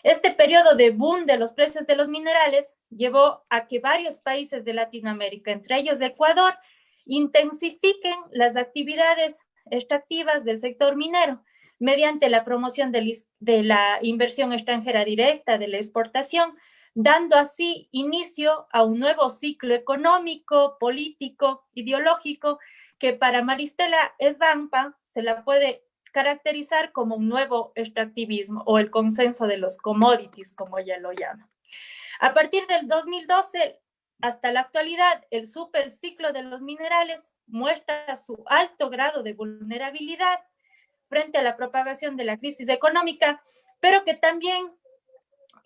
Este periodo de boom de los precios de los minerales llevó a que varios países de Latinoamérica, entre ellos Ecuador, intensifiquen las actividades extractivas del sector minero mediante la promoción de la inversión extranjera directa, de la exportación, dando así inicio a un nuevo ciclo económico, político, ideológico, que para Maristela Svampa se la puede caracterizar como un nuevo extractivismo o el consenso de los commodities, como ella lo llama. A partir del 2012 hasta la actualidad, el superciclo de los minerales muestra su alto grado de vulnerabilidad frente a la propagación de la crisis económica, pero que también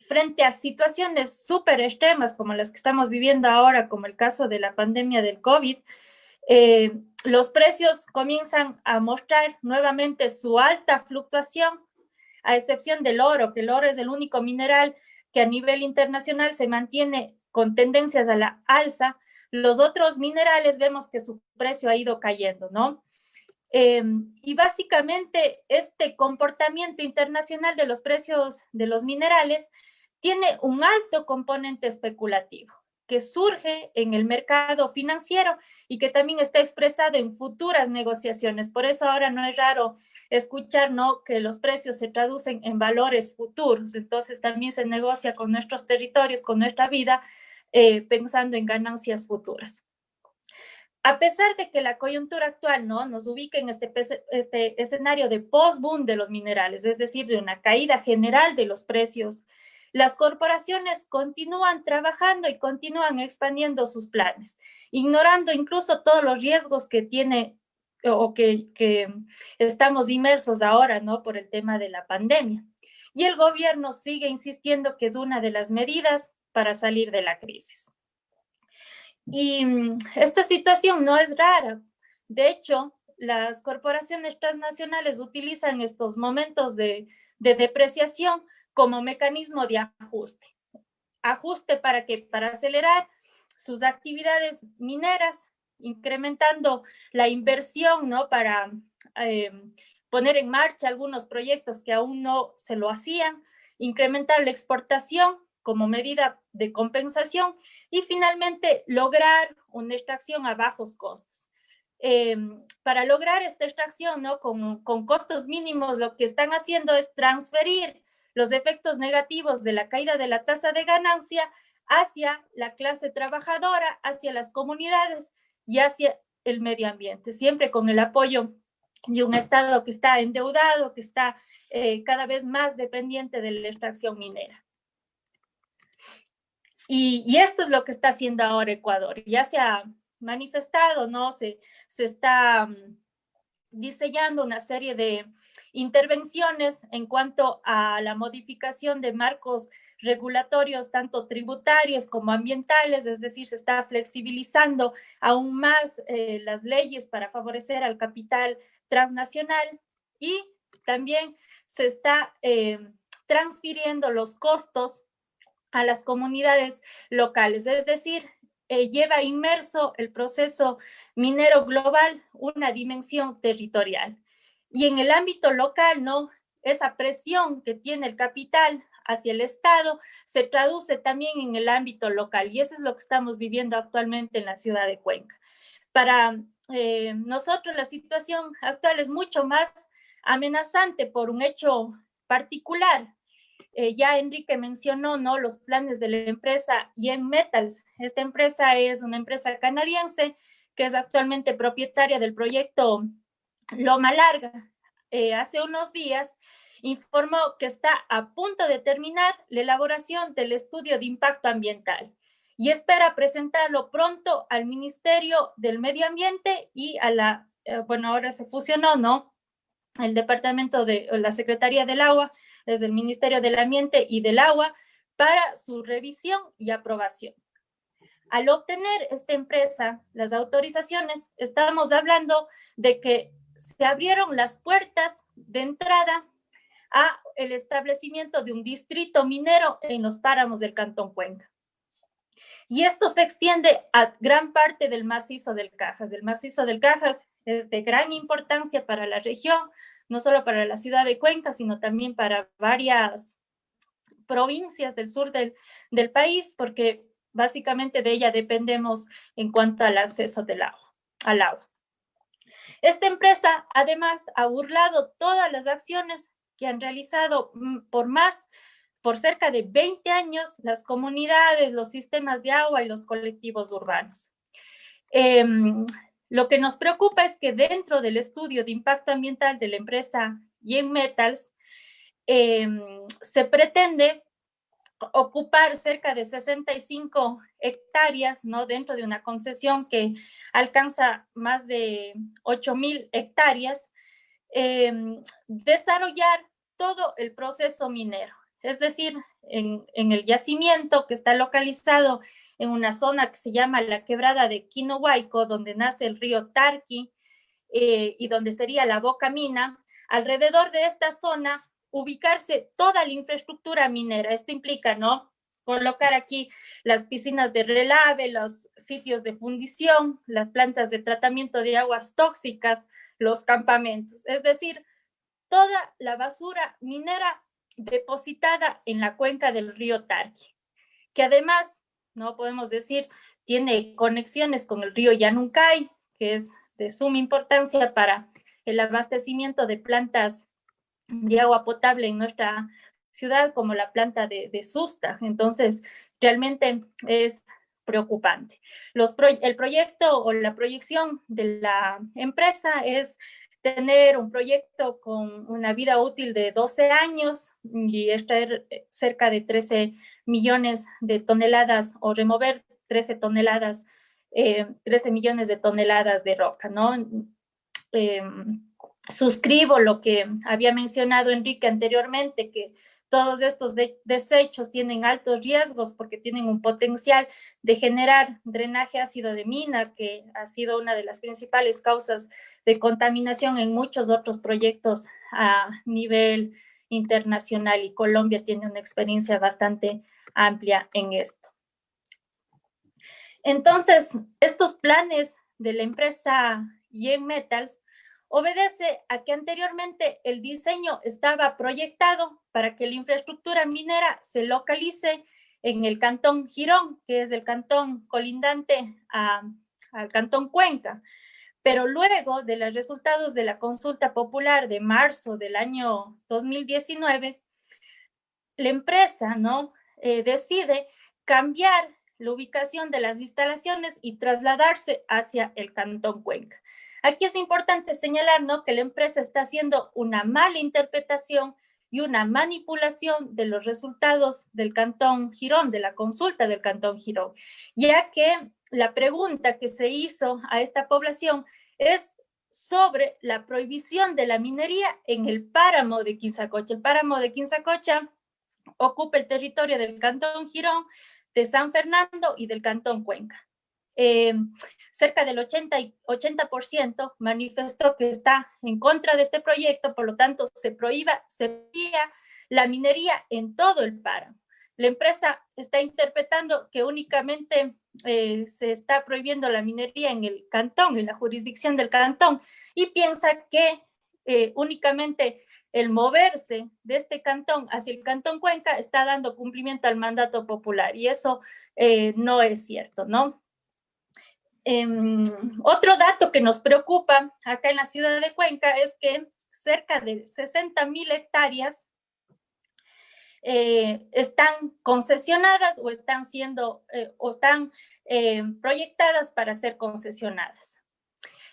frente a situaciones súper extremas como las que estamos viviendo ahora, como el caso de la pandemia del COVID, los precios comienzan a mostrar nuevamente su alta fluctuación, a excepción del oro, que el oro es el único mineral que a nivel internacional se mantiene con tendencias a la alza. Los otros minerales vemos que su precio ha ido cayendo, ¿no? Y básicamente este comportamiento internacional de los precios de los minerales tiene un alto componente especulativo que surge en el mercado financiero y que también está expresado en futuras negociaciones. Por eso ahora no es raro escuchar, ¿no?, que los precios se traducen en valores futuros. Entonces también se negocia con nuestros territorios, con nuestra vida, pensando en ganancias futuras. A pesar de que la coyuntura actual, ¿no?, nos ubica en este escenario de post-boom de los minerales, es decir, de una caída general de los precios, las corporaciones continúan trabajando y continúan expandiendo sus planes, ignorando incluso todos los riesgos que tiene o que estamos inmersos ahora, ¿no?, por el tema de la pandemia. Y el gobierno sigue insistiendo que es una de las medidas para salir de la crisis. Y esta situación no es rara. De hecho, las corporaciones transnacionales utilizan estos momentos de depreciación como mecanismo de ajuste. Ajuste para que para acelerar sus actividades mineras, incrementando la inversión, ¿no? Para poner en marcha algunos proyectos que aún no se lo hacían, incrementar la exportación como medida de compensación y finalmente lograr una extracción a bajos costos. Para lograr esta extracción, ¿no? con costos mínimos, lo que están haciendo es transferir los efectos negativos de la caída de la tasa de ganancia hacia la clase trabajadora, hacia las comunidades y hacia el medio ambiente, siempre con el apoyo de un Estado que está endeudado, que está cada vez más dependiente de la extracción minera. Y esto es lo que está haciendo ahora Ecuador. Ya se ha manifestado, ¿no? Se está diseñando una serie de intervenciones en cuanto a la modificación de marcos regulatorios, tanto tributarios como ambientales, es decir, se está flexibilizando aún más las leyes para favorecer al capital transnacional y también se está transfiriendo los costos a las comunidades locales, es decir, lleva inmerso el proceso minero global una dimensión territorial. Y en el ámbito local, ¿no? Esa presión que tiene el capital hacia el Estado se traduce también en el ámbito local y eso es lo que estamos viviendo actualmente en la ciudad de Cuenca. Para nosotros la situación actual es mucho más amenazante por un hecho particular. Ya Enrique mencionó, ¿no? Los planes de la empresa Yen Metals. Esta empresa es una empresa canadiense que es actualmente propietaria del proyecto Loma Larga. Hace unos días informó que está a punto de terminar la elaboración del estudio de impacto ambiental y espera presentarlo pronto al Ministerio del Medio Ambiente y a la, bueno, ahora se fusionó, ¿no? El Departamento de la Secretaría del Agua, desde el Ministerio del Ambiente y del Agua, para su revisión y aprobación. Al obtener esta empresa las autorizaciones, estamos hablando de que se abrieron las puertas de entrada a el establecimiento de un distrito minero en los páramos del Cantón Cuenca. Y esto se extiende a gran parte del macizo del Cajas. El macizo del Cajas es de gran importancia para la región, no solo para la ciudad de Cuenca, sino también para varias provincias del sur del país, porque básicamente de ella dependemos en cuanto al acceso al agua. Esta empresa, además, ha burlado todas las acciones que han realizado por cerca de 20 años las comunidades, los sistemas de agua y los colectivos urbanos. Lo que nos preocupa es que dentro del estudio de impacto ambiental de la empresa Yen Metals, se pretende ocupar cerca de 65 hectáreas, ¿no? Dentro de una concesión que alcanza más de 8,000 hectáreas, desarrollar todo el proceso minero. Es decir, en el yacimiento que está localizado en una zona que se llama la quebrada de Quinohuayco, donde nace el río Tarqui y donde sería la Boca Mina, alrededor de esta zona ubicarse toda la infraestructura minera. Esto implica, ¿no? Colocar aquí las piscinas de relave, los sitios de fundición, las plantas de tratamiento de aguas tóxicas, los campamentos. Es decir, toda la basura minera depositada en la cuenca del río Tarqui, que además, no podemos decir, tiene conexiones con el río Yanuncay, que es de suma importancia para el abastecimiento de plantas de agua potable en nuestra ciudad, como la planta de Susta. Entonces, realmente es preocupante. El proyecto o la proyección de la empresa es tener un proyecto con una vida útil de 12 años y extraer cerca de 13 millones de toneladas o remover 13 millones de toneladas de roca, ¿no? Suscribo lo que había mencionado Enrique anteriormente, que todos estos desechos tienen altos riesgos porque tienen un potencial de generar drenaje ácido de mina, que ha sido una de las principales causas de contaminación en muchos otros proyectos a nivel internacional, y Colombia tiene una experiencia bastante amplia en esto. Entonces, estos planes de la empresa Yen Metals obedece a que anteriormente el diseño estaba proyectado para que la infraestructura minera se localice en el cantón Girón, que es el cantón colindante al cantón Cuenca. Pero luego de los resultados de la consulta popular de marzo del año 2019, la empresa, ¿no? Decide cambiar la ubicación de las instalaciones y trasladarse hacia el cantón Cuenca. Aquí es importante señalar, ¿no?, que la empresa está haciendo una mala interpretación y una manipulación de los resultados del Cantón Girón, de la consulta del Cantón Girón, ya que la pregunta que se hizo a esta población es sobre la prohibición de la minería en el páramo de Quinzacocha. El páramo de Quinzacocha ocupa el territorio del Cantón Girón, de San Fernando y del Cantón Cuenca. Cerca del 80% manifestó que está en contra de este proyecto, por lo tanto se prohíba la minería en todo el páramo. La empresa está interpretando que únicamente se está prohibiendo la minería en el cantón, en la jurisdicción del cantón, y piensa que únicamente el moverse de este cantón hacia el cantón Cuenca está dando cumplimiento al mandato popular, y eso no es cierto, ¿no? Otro dato que nos preocupa acá en la ciudad de Cuenca es que cerca de 60,000 hectáreas están concesionadas o están siendo proyectadas para ser concesionadas.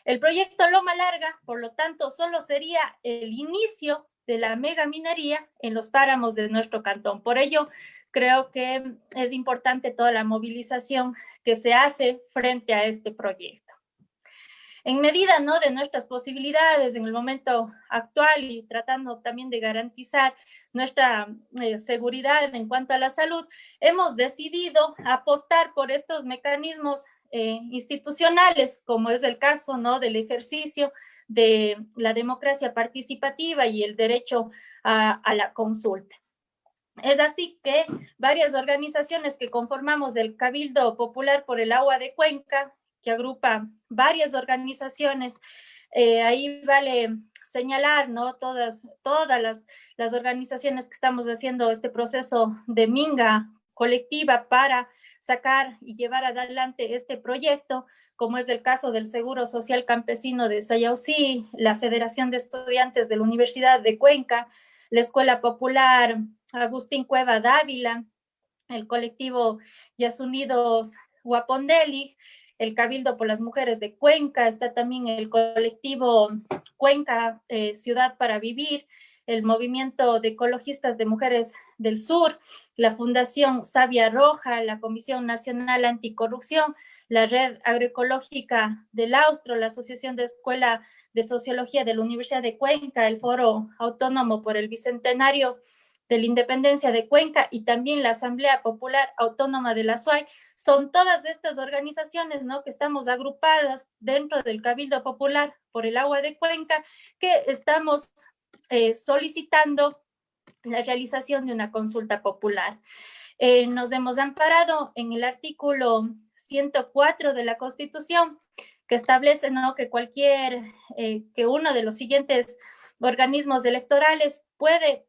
El proyecto Loma Larga, por lo tanto, solo sería el inicio de la mega minería en los páramos de nuestro cantón. Por ello, creo que es importante toda la movilización que se hace frente a este proyecto. En medida, ¿no?, de nuestras posibilidades en el momento actual y tratando también de garantizar nuestra seguridad en cuanto a la salud, hemos decidido apostar por estos mecanismos institucionales, como es el caso, ¿no?, del ejercicio de la democracia participativa y el derecho a la consulta. Es así que varias organizaciones que conformamos el Cabildo Popular por el Agua de Cuenca, que agrupa varias organizaciones, ahí vale señalar, ¿no?, todas las organizaciones que estamos haciendo este proceso de minga colectiva para sacar y llevar adelante este proyecto, como es el caso del Seguro Social Campesino de Sayausí, la Federación de Estudiantes de la Universidad de Cuenca, la Escuela Popular Agustín Cueva Dávila, el colectivo Yasunidos Huapondeli, el Cabildo por las Mujeres de Cuenca, está también el colectivo Cuenca Ciudad para Vivir, el Movimiento de Ecologistas de Mujeres del Sur, la Fundación Savia Roja, la Comisión Nacional Anticorrupción, la Red Agroecológica del Austro, la Asociación de Escuela de Sociología de la Universidad de Cuenca, el Foro Autónomo por el Bicentenario de la Independencia de Cuenca y también la Asamblea Popular Autónoma de la SUAY. Son todas estas organizaciones, ¿no?, que estamos agrupadas dentro del Cabildo Popular por el Agua de Cuenca, que estamos solicitando la realización de una consulta popular. Nos hemos amparado en el artículo 104 de la Constitución, que establece, ¿no?, que que uno de los siguientes organismos electorales puede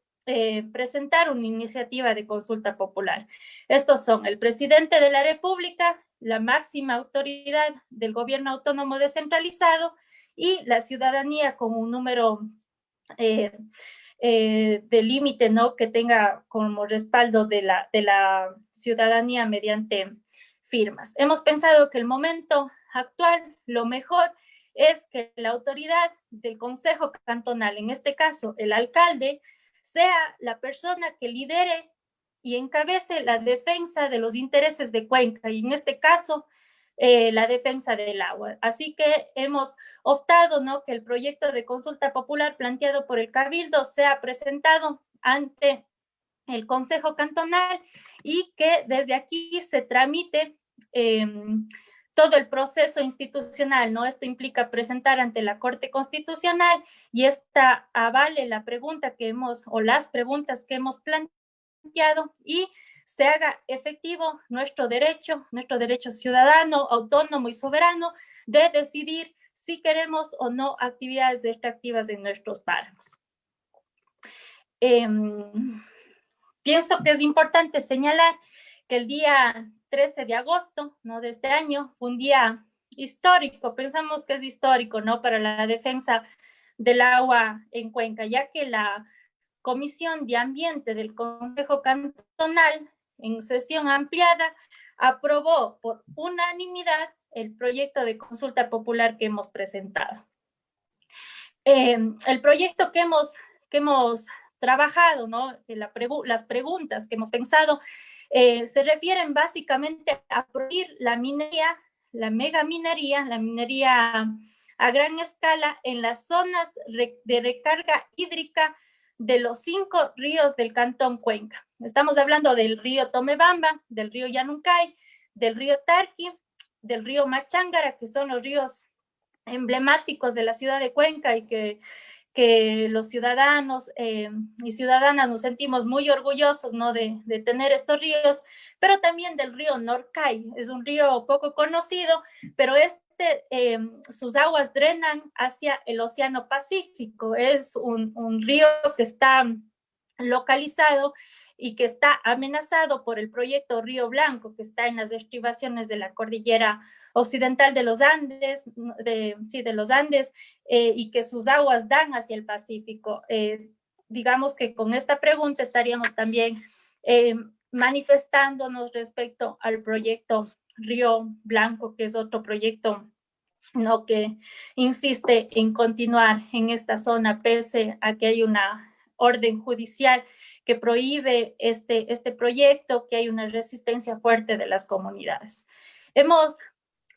presentar una iniciativa de consulta popular. Estos son el presidente de la República, la máxima autoridad del gobierno autónomo descentralizado y la ciudadanía con un número de límite, ¿no?, que tenga como respaldo de la ciudadanía mediante firmas. Hemos pensado que el momento actual, lo mejor es que la autoridad del Consejo Cantonal, en este caso el alcalde, sea la persona que lidere y encabece la defensa de los intereses de Cuenca, y en este caso la defensa del agua. Así que hemos optado, ¿no?, que el proyecto de consulta popular planteado por el Cabildo sea presentado ante el Consejo Cantonal y que desde aquí se tramite todo el proceso institucional, ¿no? Esto implica presentar ante la Corte Constitucional y esta avale la pregunta que hemos, o las preguntas que hemos planteado, y se haga efectivo nuestro derecho ciudadano, autónomo y soberano de decidir si queremos o no actividades extractivas en nuestros páramos. Pienso que es importante señalar que el día 13 de agosto, ¿no?, de este año, fue un día histórico, pensamos que es histórico, ¿no?, para la defensa del agua en Cuenca, ya que la Comisión de Ambiente del Consejo Cantonal, en sesión ampliada, aprobó por unanimidad el proyecto de consulta popular que hemos presentado. El proyecto que hemos trabajado, ¿no?, las preguntas que hemos pensado, se refieren básicamente a prohibir la minería, la megaminería, la minería a gran escala en las zonas de recarga hídrica de los 5 ríos del Cantón Cuenca. Estamos hablando del río Tomebamba, del río Yanuncay, del río Tarqui, del río Machangara, que son los ríos emblemáticos de la ciudad de Cuenca y que los ciudadanos y ciudadanas nos sentimos muy orgullosos, ¿no?, de tener estos ríos, pero también del río Norcay. Es un río poco conocido, pero sus aguas drenan hacia el Océano Pacífico. Es un río que está localizado y que está amenazado por el proyecto Río Blanco, que está en las estribaciones de la cordillera occidental de los Andes, y que sus aguas dan hacia el Pacífico. Digamos que con esta pregunta estaríamos también manifestándonos respecto al proyecto Río Blanco, que es otro proyecto, ¿no?, que insiste en continuar en esta zona, pese a que hay una orden judicial que prohíbe este proyecto, que hay una resistencia fuerte de las comunidades. Hemos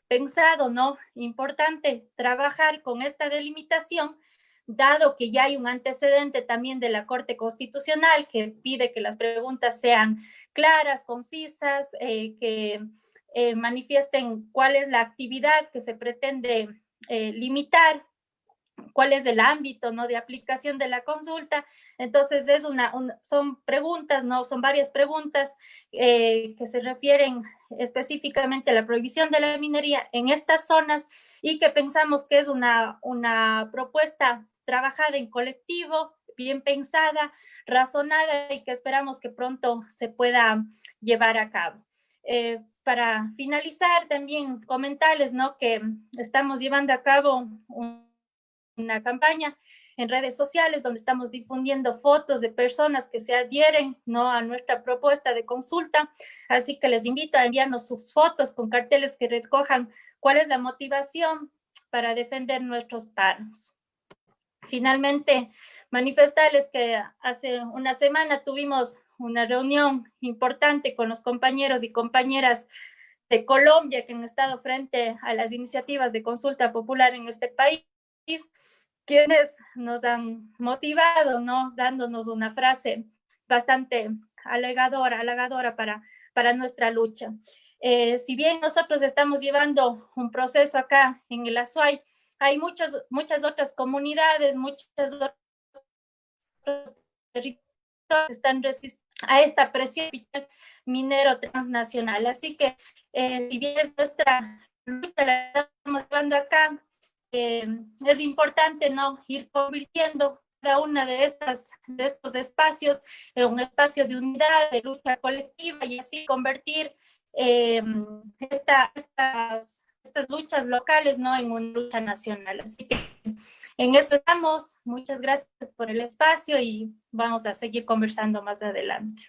pensado, ¿no?, importante trabajar con esta delimitación, dado que ya hay un antecedente también de la Corte Constitucional que pide que las preguntas sean claras, concisas, que manifiesten cuál es la actividad que se pretende limitar, cuál es el ámbito, ¿no?, de aplicación de la consulta. Entonces son preguntas, ¿no?, son varias preguntas que se refieren específicamente a la prohibición de la minería en estas zonas y que pensamos que es una propuesta trabajada en colectivo, bien pensada, razonada y que esperamos que pronto se pueda llevar a cabo. Para finalizar, también comentarles, ¿no?, que estamos llevando a cabo una campaña en redes sociales donde estamos difundiendo fotos de personas que se adhieren, ¿no?, a nuestra propuesta de consulta. Así que les invito a enviarnos sus fotos con carteles que recojan cuál es la motivación para defender nuestros páramos. Finalmente, manifestarles que hace una semana tuvimos una reunión importante con los compañeros y compañeras de Colombia que han estado frente a las iniciativas de consulta popular en este país, quienes nos han motivado, ¿no?, dándonos una frase bastante halagadora para nuestra lucha. Si bien nosotros estamos llevando un proceso acá en el Azuay, hay muchas otras comunidades, muchos otros territorios que están resistiendo a esta presión minero transnacional. Así que, si bien es nuestra lucha la estamos llevando acá, es importante, ¿no?, ir convirtiendo cada una de estos espacios en un espacio de unidad, de lucha colectiva, y así convertir estas luchas locales, ¿no?, en una lucha nacional. Así que en eso estamos. Muchas gracias por el espacio y vamos a seguir conversando más adelante.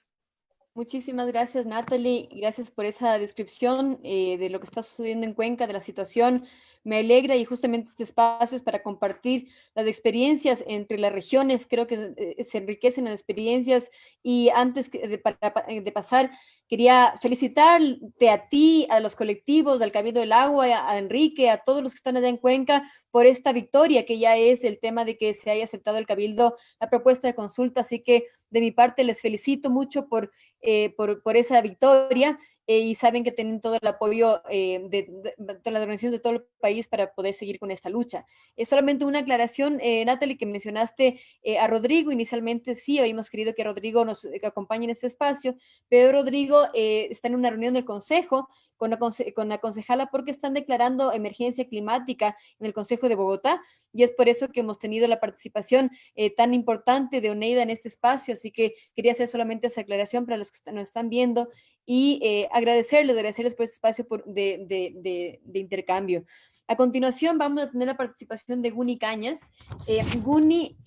Muchísimas gracias, Natalie. Gracias por esa descripción de lo que está sucediendo en Cuenca, de la situación. Me alegra, y justamente este espacio es para compartir las experiencias entre las regiones. Creo que se enriquecen las experiencias, y antes de pasar, Quería felicitarte a ti, a los colectivos, al Cabildo del Agua, a Enrique, a todos los que están allá en Cuenca, por esta victoria que ya es el tema de que se haya aceptado el Cabildo la propuesta de consulta. Así que de mi parte les felicito mucho por esa victoria. Y saben que tienen todo el apoyo de todas las organizaciones de todo el país para poder seguir con esta lucha. Solamente una aclaración, Natalie, que mencionaste a Rodrigo. Inicialmente sí, habíamos querido que Rodrigo nos acompañe en este espacio, pero Rodrigo está en una reunión del Consejo con la concejala porque están declarando emergencia climática en el Consejo de Bogotá, y es por eso que hemos tenido la participación tan importante de Oneida en este espacio. Así que quería hacer solamente esa aclaración para los que nos están viendo y agradecerles por este espacio de intercambio. A continuación vamos a tener la participación de Guni Cañas. Guni,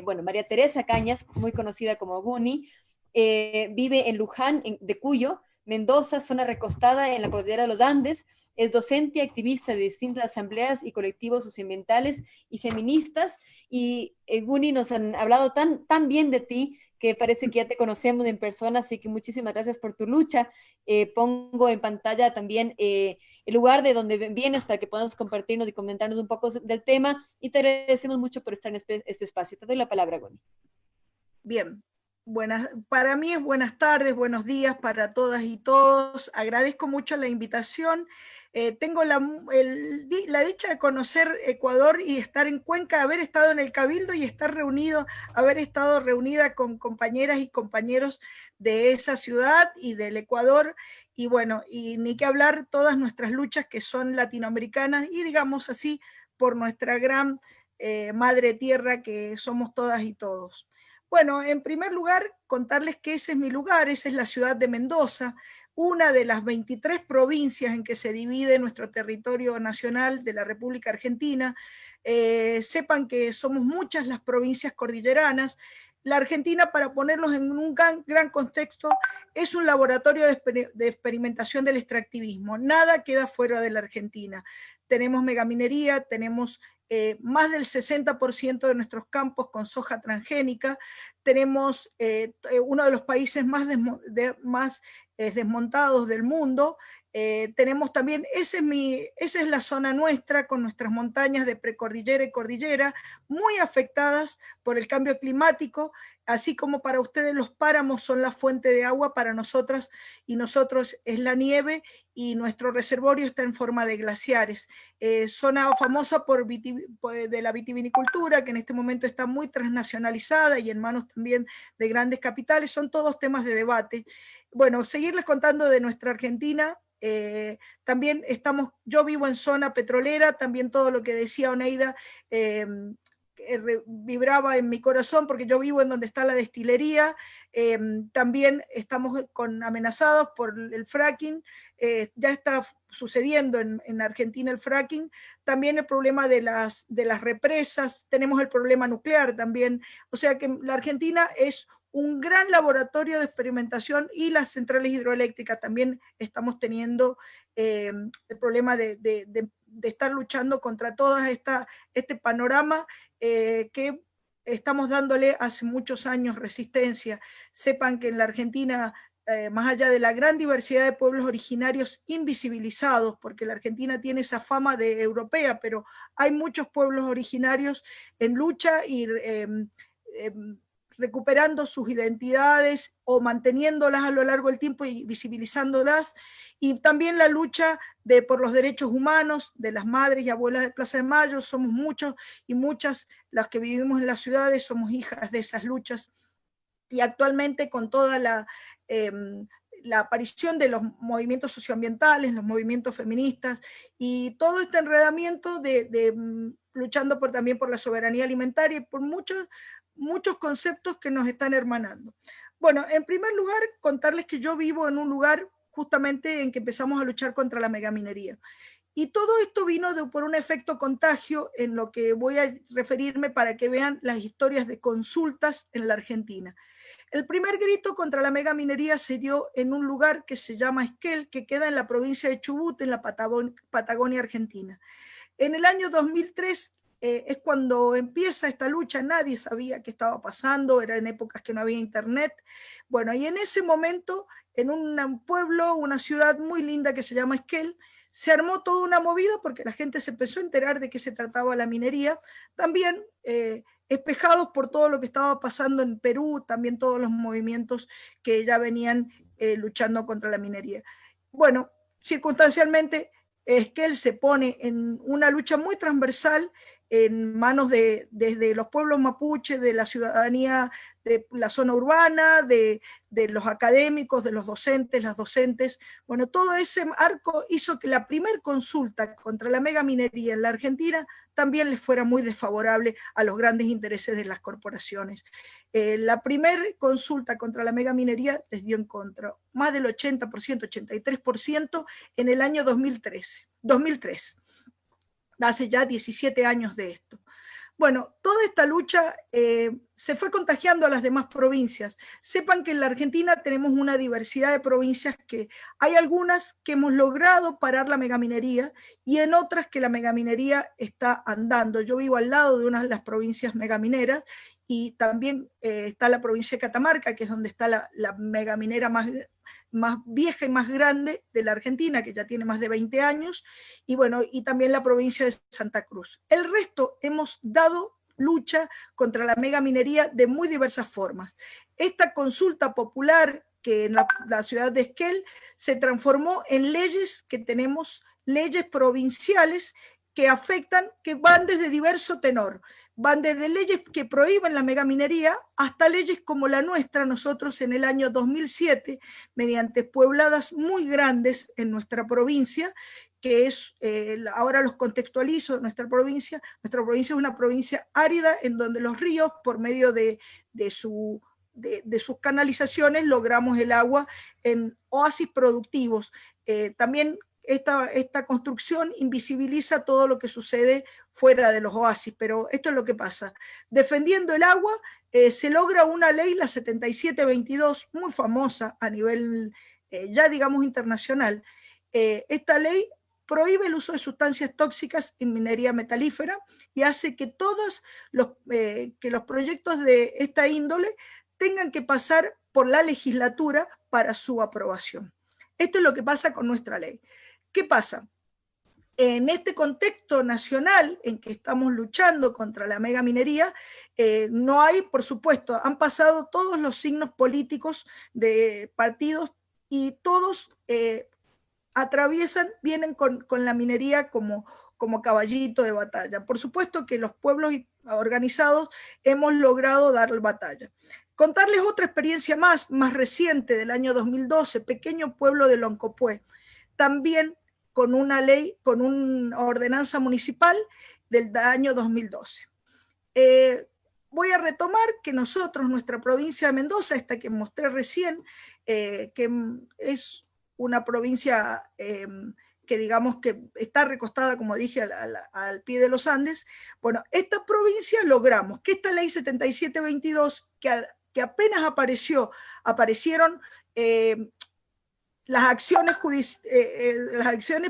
bueno, María Teresa Cañas, muy conocida como Guni, vive en Luján, de Cuyo, Mendoza, zona recostada en la cordillera de los Andes. Es docente y activista de distintas asambleas y colectivos socioambientales y feministas. Y Guni, nos han hablado tan bien de ti que parece que ya te conocemos en persona, así que muchísimas gracias por tu lucha. Pongo en pantalla también el lugar de donde vienes para que puedas compartirnos y comentarnos un poco del tema, y te agradecemos mucho por estar en este espacio. Te doy la palabra, Guni. Bien. Para mí es buenas tardes, buenos días para todas y todos. Agradezco mucho la invitación. Tengo la dicha de conocer Ecuador y estar en Cuenca, haber estado en el Cabildo y haber estado reunida con compañeras y compañeros de esa ciudad y del Ecuador. Y bueno, y ni que hablar todas nuestras luchas que son latinoamericanas y, digamos así, por nuestra gran madre tierra que somos todas y todos. Bueno, en primer lugar, contarles que ese es mi lugar, esa es la ciudad de Mendoza, una de las 23 provincias en que se divide nuestro territorio nacional de la República Argentina. Sepan que somos muchas las provincias cordilleranas. La Argentina, para ponerlos en un gran contexto, es un laboratorio de experimentación del extractivismo. Nada queda fuera de la Argentina. Tenemos megaminería, tenemos más del 60% de nuestros campos con soja transgénica, tenemos uno de los países más desmontados del mundo. Tenemos también, esa es la zona nuestra, con nuestras montañas de precordillera y cordillera, muy afectadas por el cambio climático, así como para ustedes los páramos son la fuente de agua, para nosotras y nosotros es la nieve, y nuestro reservorio está en forma de glaciares. Zona famosa de la vitivinicultura, que en este momento está muy transnacionalizada y en manos también de grandes capitales. Son todos temas de debate. Bueno, seguirles contando de nuestra Argentina. También yo vivo en zona petrolera, también todo lo que decía Oneida vibraba en mi corazón, porque yo vivo en donde está la destilería. También estamos amenazados por el fracking. Ya está sucediendo en Argentina el fracking. También el problema de las represas. Tenemos el problema nuclear también. O sea que la Argentina es un gran laboratorio de experimentación, y las centrales hidroeléctricas también estamos teniendo el problema de estar luchando contra todo este panorama que estamos dándole hace muchos años resistencia. Sepan que en la Argentina, más allá de la gran diversidad de pueblos originarios invisibilizados, porque la Argentina tiene esa fama de europea, pero hay muchos pueblos originarios en lucha y recuperando sus identidades o manteniéndolas a lo largo del tiempo y visibilizándolas. Y también la lucha por los derechos humanos de las madres y abuelas de Plaza de Mayo. Somos muchos y muchas las que vivimos en las ciudades, somos hijas de esas luchas. Y actualmente, con toda la aparición de los movimientos socioambientales, los movimientos feministas y todo este enredamiento luchando también por la soberanía alimentaria y por muchos conceptos que nos están hermanando. Bueno, en primer lugar, contarles que yo vivo en un lugar justamente en que empezamos a luchar contra la megaminería. Y todo esto vino por un efecto contagio, en lo que voy a referirme para que vean las historias de consultas en la Argentina. El primer grito contra la megaminería se dio en un lugar que se llama Esquel, que queda en la provincia de Chubut, en la Patagonia Argentina. En el año 2003, es cuando empieza esta lucha, nadie sabía qué estaba pasando, era en épocas que no había internet. Bueno, y en ese momento, en un pueblo, una ciudad muy linda que se llama Esquel, se armó toda una movida porque la gente se empezó a enterar de qué se trataba la minería, también espejados por todo lo que estaba pasando en Perú, también todos los movimientos que ya venían luchando contra la minería. Bueno, circunstancialmente, Esquel se pone en una lucha muy transversal en manos desde los pueblos mapuche, de la ciudadanía de la zona urbana, de los académicos, de los docentes, las docentes. Bueno, todo ese arco hizo que la primer consulta contra la megaminería en la Argentina también les fuera muy desfavorable a los grandes intereses de las corporaciones. La primera consulta contra la megaminería les dio en contra, más del 80%, 83% en el año 2003. Hace ya 17 años de esto. Bueno, toda esta lucha se fue contagiando a las demás provincias. Sepan que en la Argentina tenemos una diversidad de provincias que hay algunas que hemos logrado parar la megaminería y en otras que la megaminería está andando. Yo vivo al lado de una de las provincias megamineras y también está la provincia de Catamarca, que es donde está la megaminera más vieja y más grande de la Argentina, que ya tiene más de 20 años, y bueno, y también la provincia de Santa Cruz. El resto hemos dado lucha contra la megaminería de muy diversas formas. Esta consulta popular que en la ciudad de Esquel se transformó en leyes que tenemos, leyes provinciales que afectan, que van desde diverso tenor. Van desde leyes que prohíben la megaminería hasta leyes como la nuestra. Nosotros en el año 2007, mediante puebladas muy grandes en nuestra provincia, que es, ahora los contextualizo, nuestra provincia es una provincia árida en donde los ríos, por medio de sus canalizaciones, logramos el agua en oasis productivos. También esta construcción invisibiliza todo lo que sucede fuera de los oasis, pero esto es lo que pasa. Defendiendo el agua, se logra una ley, la 7722, muy famosa a nivel, ya digamos, internacional. Esta ley prohíbe el uso de sustancias tóxicas en minería metalífera y hace que todos que los proyectos de esta índole tengan que pasar por la legislatura para su aprobación. Esto es lo que pasa con nuestra ley. ¿Qué pasa? En este contexto nacional en que estamos luchando contra la megaminería, no hay, por supuesto, han pasado todos los signos políticos de partidos y todos vienen con la minería como caballito de batalla. Por supuesto que los pueblos organizados hemos logrado dar batalla. Contarles otra experiencia más reciente del año 2012, pequeño pueblo de Loncopué, también con una ley, con una ordenanza municipal del año 2012. Voy a retomar que nosotros, nuestra provincia de Mendoza, esta que mostré recién, que es una provincia que digamos que está recostada, como dije, al pie de los Andes. Bueno, esta provincia logramos que esta ley 7722, que apenas aparecieron las acciones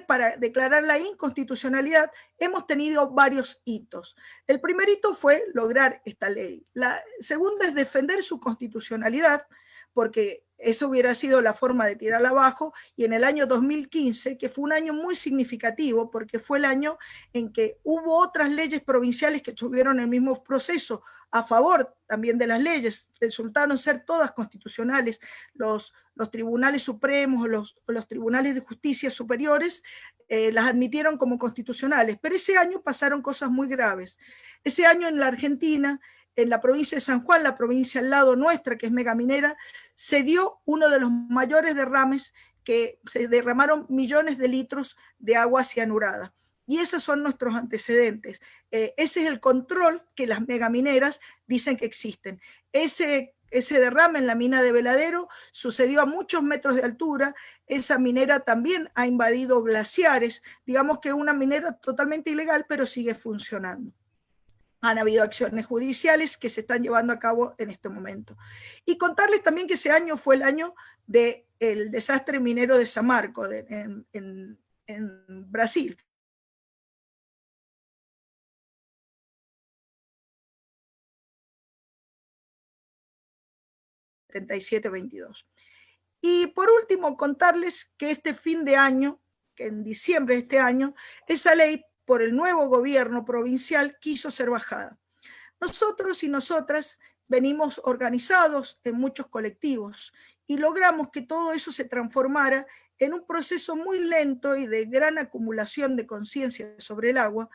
para declarar la inconstitucionalidad, hemos tenido varios hitos. El primer hito fue lograr esta ley. La segunda es defender su constitucionalidad, porque eso hubiera sido la forma de tirarla abajo, y en el año 2015, que fue un año muy significativo, porque fue el año en que hubo otras leyes provinciales que tuvieron el mismo proceso, a favor también de las leyes, resultaron ser todas constitucionales, los tribunales supremos o los tribunales de justicia superiores las admitieron como constitucionales, pero ese año pasaron cosas muy graves. Ese año en la Argentina, en la provincia de San Juan, la provincia al lado nuestra, que es megaminera, se dio uno de los mayores derrames, que se derramaron millones de litros de agua cianurada. Y esos son nuestros antecedentes. Ese es el control que las megamineras dicen que existen. Ese derrame en la mina de Veladero sucedió a muchos metros de altura. Esa minera también ha invadido glaciares. Digamos que es una minera totalmente ilegal, pero sigue funcionando. Han habido acciones judiciales que se están llevando a cabo en este momento. Y contarles también que ese año fue el año del desastre minero de Samarco, en Brasil. 7722. Y por último, contarles que este fin de año, que en diciembre de este año, esa ley por el nuevo gobierno provincial quiso ser bajada. Nosotros y nosotras venimos organizados en muchos colectivos y logramos que todo eso se transformara en un proceso muy lento y de gran acumulación de conciencia sobre el agua,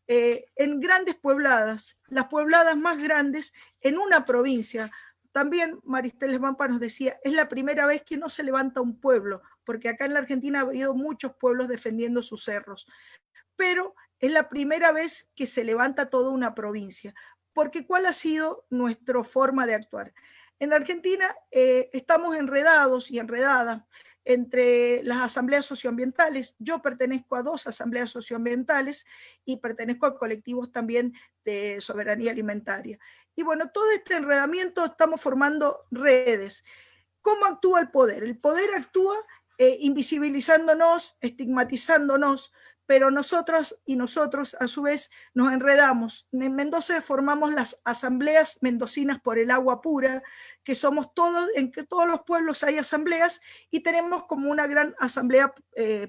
en grandes pobladas, las pobladas más grandes en una provincia. También Maristela Svampa nos decía, es la primera vez que no se levanta un pueblo, porque acá en la Argentina ha habido muchos pueblos defendiendo sus cerros, pero es la primera vez que se levanta toda una provincia, porque ¿cuál ha sido nuestra forma de actuar? En la Argentina estamos enredados y enredadas entre las asambleas socioambientales. Yo pertenezco a 2 asambleas socioambientales y pertenezco a colectivos también de soberanía alimentaria. Y bueno, todo este enredamiento estamos formando redes. ¿Cómo actúa el poder? El poder actúa invisibilizándonos, estigmatizándonos, pero nosotras y nosotros a su vez nos enredamos. En Mendoza formamos las asambleas mendocinas por el agua pura, que somos todos, en que todos los pueblos hay asambleas y tenemos como una gran asamblea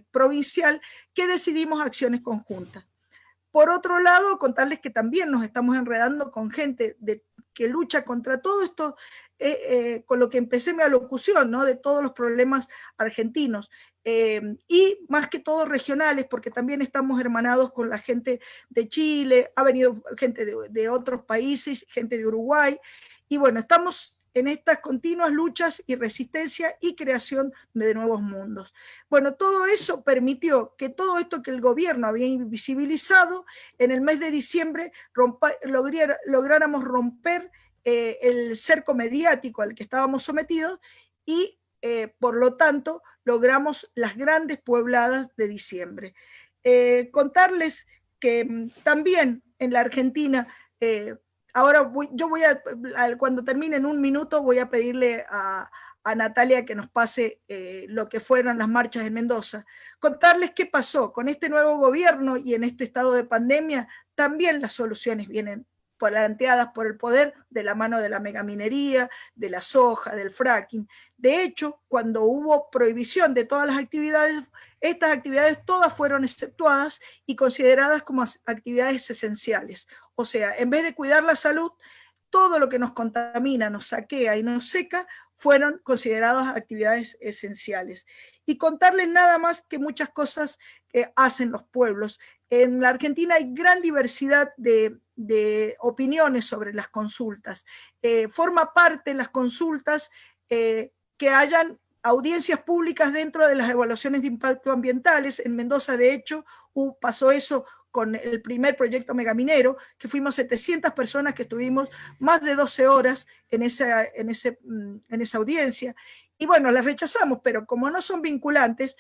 provincial que decidimos acciones conjuntas. Por otro lado, contarles que también nos estamos enredando con gente que lucha contra todo esto, con lo que empecé mi alocución, ¿no? De todos los problemas argentinos, y más que todo regionales, porque también estamos hermanados con la gente de Chile, ha venido gente de otros países, gente de Uruguay, y bueno, estamos en estas continuas luchas y resistencia y creación de nuevos mundos. Bueno, todo eso permitió que todo esto que el gobierno había invisibilizado, en el mes de diciembre lográramos romper el cerco mediático al que estábamos sometidos y por lo tanto logramos las grandes puebladas de diciembre. Contarles que también en la Argentina ahora cuando termine en un minuto, voy a pedirle a Natalia que nos pase lo que fueron las marchas en Mendoza. Contarles qué pasó con este nuevo gobierno y en este estado de pandemia, también las soluciones vienen planteadas por el poder de la mano de la megaminería, de la soja, del fracking. De hecho, cuando hubo prohibición de todas las actividades, estas actividades todas fueron exceptuadas y consideradas como actividades esenciales. O sea, en vez de cuidar la salud, todo lo que nos contamina, nos saquea y nos seca, fueron consideradas actividades esenciales. Y contarles nada más que muchas cosas que hacen los pueblos. En la Argentina hay gran diversidad de opiniones sobre las consultas. Forma parte de las consultas que hayan audiencias públicas dentro de las evaluaciones de impacto ambientales. En Mendoza, de hecho, pasó eso con el primer proyecto megaminero, que fuimos 700 personas que estuvimos más de 12 horas en esa audiencia. Y bueno, las rechazamos, pero como no son vinculantes,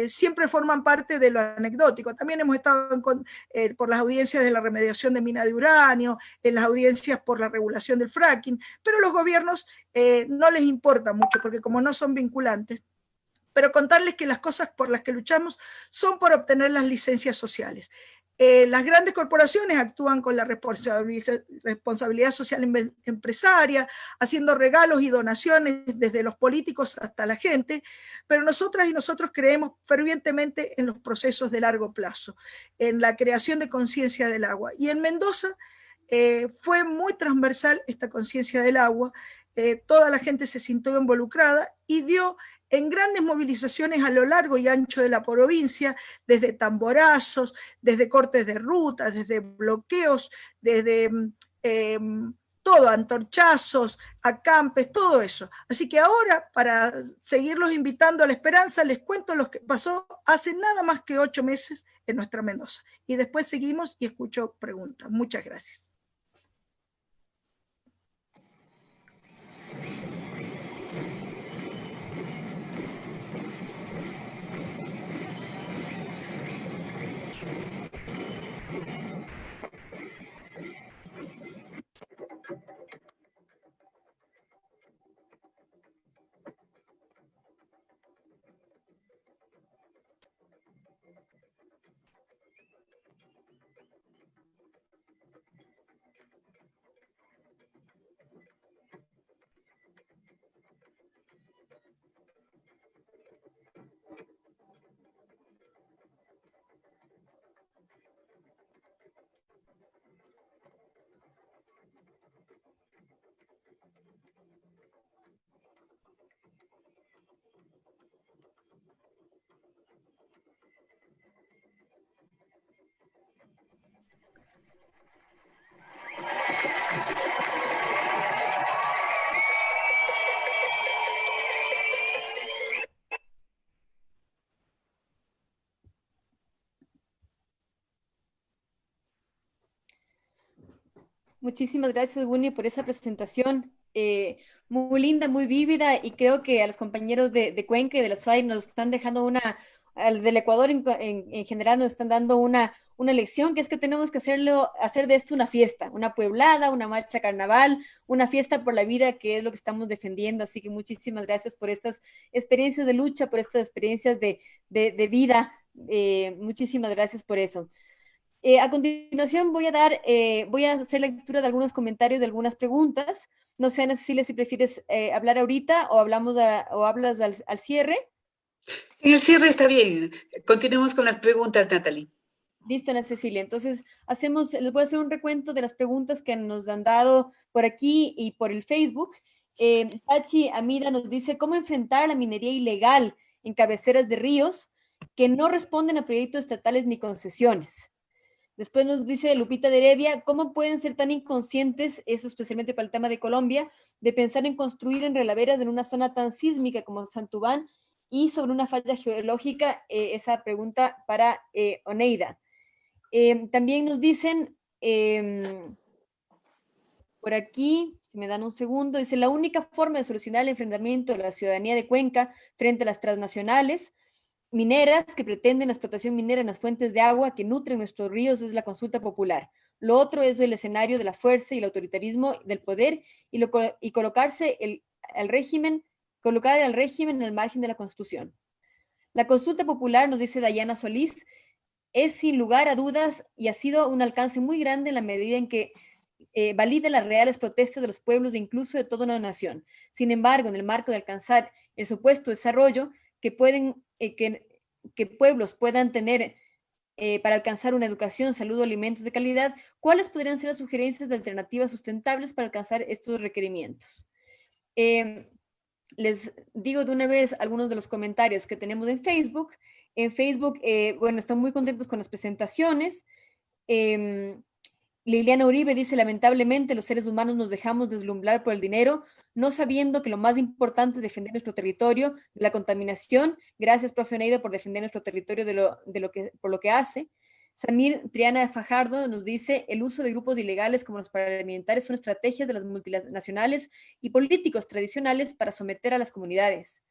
siempre forman parte de lo anecdótico. También hemos estado por las audiencias de la remediación de mina de uranio, en las audiencias por la regulación del fracking, pero a los gobiernos no les importa mucho, porque como no son vinculantes, pero contarles que las cosas por las que luchamos son por obtener las licencias sociales. Las grandes corporaciones actúan con la responsabilidad social empresaria, haciendo regalos y donaciones desde los políticos hasta la gente, pero nosotras y nosotros creemos fervientemente en los procesos de largo plazo, en la creación de conciencia del agua. Y en Mendoza fue muy transversal esta conciencia del agua, toda la gente se sintió involucrada y dio en grandes movilizaciones a lo largo y ancho de la provincia, desde tamborazos, desde cortes de ruta, desde bloqueos, desde todo, antorchazos, acampes, todo eso. Así que ahora, para seguirlos invitando a la esperanza, les cuento lo que pasó hace nada más que 8 meses en nuestra Mendoza. Y después seguimos y escucho preguntas. Muchas gracias. Muchísimas gracias, Bunny, por esa presentación. Muy linda, muy vívida, y creo que a los compañeros de Cuenca y de la SUAY nos están dejando al del Ecuador en general nos están dando una lección, que es que tenemos que hacer de esto una fiesta, una pueblada, una marcha carnaval, una fiesta por la vida, que es lo que estamos defendiendo. Así que muchísimas gracias por estas experiencias de lucha, por estas experiencias de vida. Muchísimas gracias por eso. A continuación voy a hacer lectura de algunos comentarios, de algunas preguntas. No sé, Ana Cecilia, si prefieres hablar ahorita o hablas al cierre. En el cierre está bien. Continuemos con las preguntas, Natalie. Listo, Ana Cecilia. Entonces, les voy a hacer un recuento de las preguntas que nos han dado por aquí y por el Facebook. Pachi Amida nos dice, ¿cómo enfrentar la minería ilegal en cabeceras de ríos que no responden a proyectos estatales ni concesiones? Después nos dice Lupita de Heredia, ¿cómo pueden ser tan inconscientes, eso especialmente para el tema de Colombia, de pensar en construir en relaveras en una zona tan sísmica como Santubán y sobre una falla geológica? Esa pregunta para Oneida. También nos dicen, por aquí, si me dan un segundo, dice, la única forma de solucionar el enfrentamiento de la ciudadanía de Cuenca frente a las transnacionales mineras que pretenden la explotación minera en las fuentes de agua que nutren nuestros ríos es la consulta popular. Lo otro es el escenario de la fuerza y el autoritarismo del poder y colocar al régimen en el margen de la Constitución. La consulta popular, nos dice Dayana Solís, es sin lugar a dudas y ha sido un alcance muy grande en la medida en que valida las reales protestas de los pueblos e incluso de toda una nación. Sin embargo, en el marco de alcanzar el supuesto desarrollo que pueblos puedan tener para alcanzar una educación, salud o alimentos de calidad, ¿cuáles podrían ser las sugerencias de alternativas sustentables para alcanzar estos requerimientos? Les digo de una vez algunos de los comentarios que tenemos en Facebook. En Facebook, bueno, están muy contentos con las presentaciones. Liliana Uribe dice, lamentablemente los seres humanos nos dejamos deslumbrar por el dinero, no sabiendo que lo más importante es defender nuestro territorio de la contaminación. Gracias, profe Oneida, por defender nuestro territorio por lo que hace. Samir Triana Fajardo nos dice, el uso de grupos ilegales como los paramilitares son estrategias de las multinacionales y políticos tradicionales para someter a las comunidades.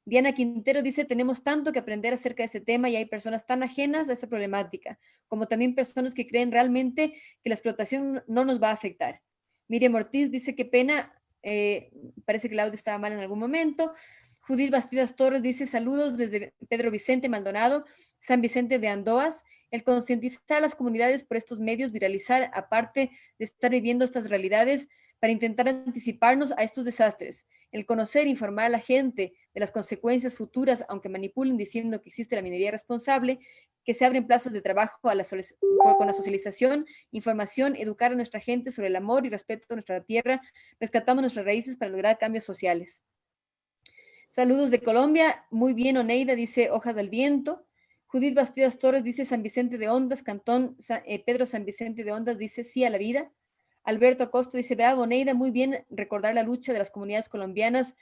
Diana Quintero dice, tenemos tanto que aprender acerca de este tema y hay personas tan ajenas a esa problemática, como también personas que creen realmente que la explotación no nos va a afectar. Miriam Ortiz dice, qué pena, parece que el audio estaba mal en algún momento. Judith Bastidas Torres dice, saludos desde Pedro Vicente Maldonado, San Vicente de Andoas. El concientizar a las comunidades por estos medios, viralizar, aparte de estar viviendo estas realidades, para intentar anticiparnos a estos desastres. El conocer e informar a la gente de las consecuencias futuras, aunque manipulen diciendo que existe la minería responsable, que se abren plazas de trabajo con la socialización, información, educar a nuestra gente sobre el amor y respeto a nuestra tierra, rescatamos nuestras raíces para lograr cambios sociales. Saludos de Colombia, muy bien Oneida, dice Hojas del Viento. Judith Bastidas Torres dice San Vicente de Ondas, Cantón Pedro San Vicente de Ondas dice sí a la vida. Alberto Acosta dice, bravo, Oneida, muy bien recordar la lucha de las comunidades colombianas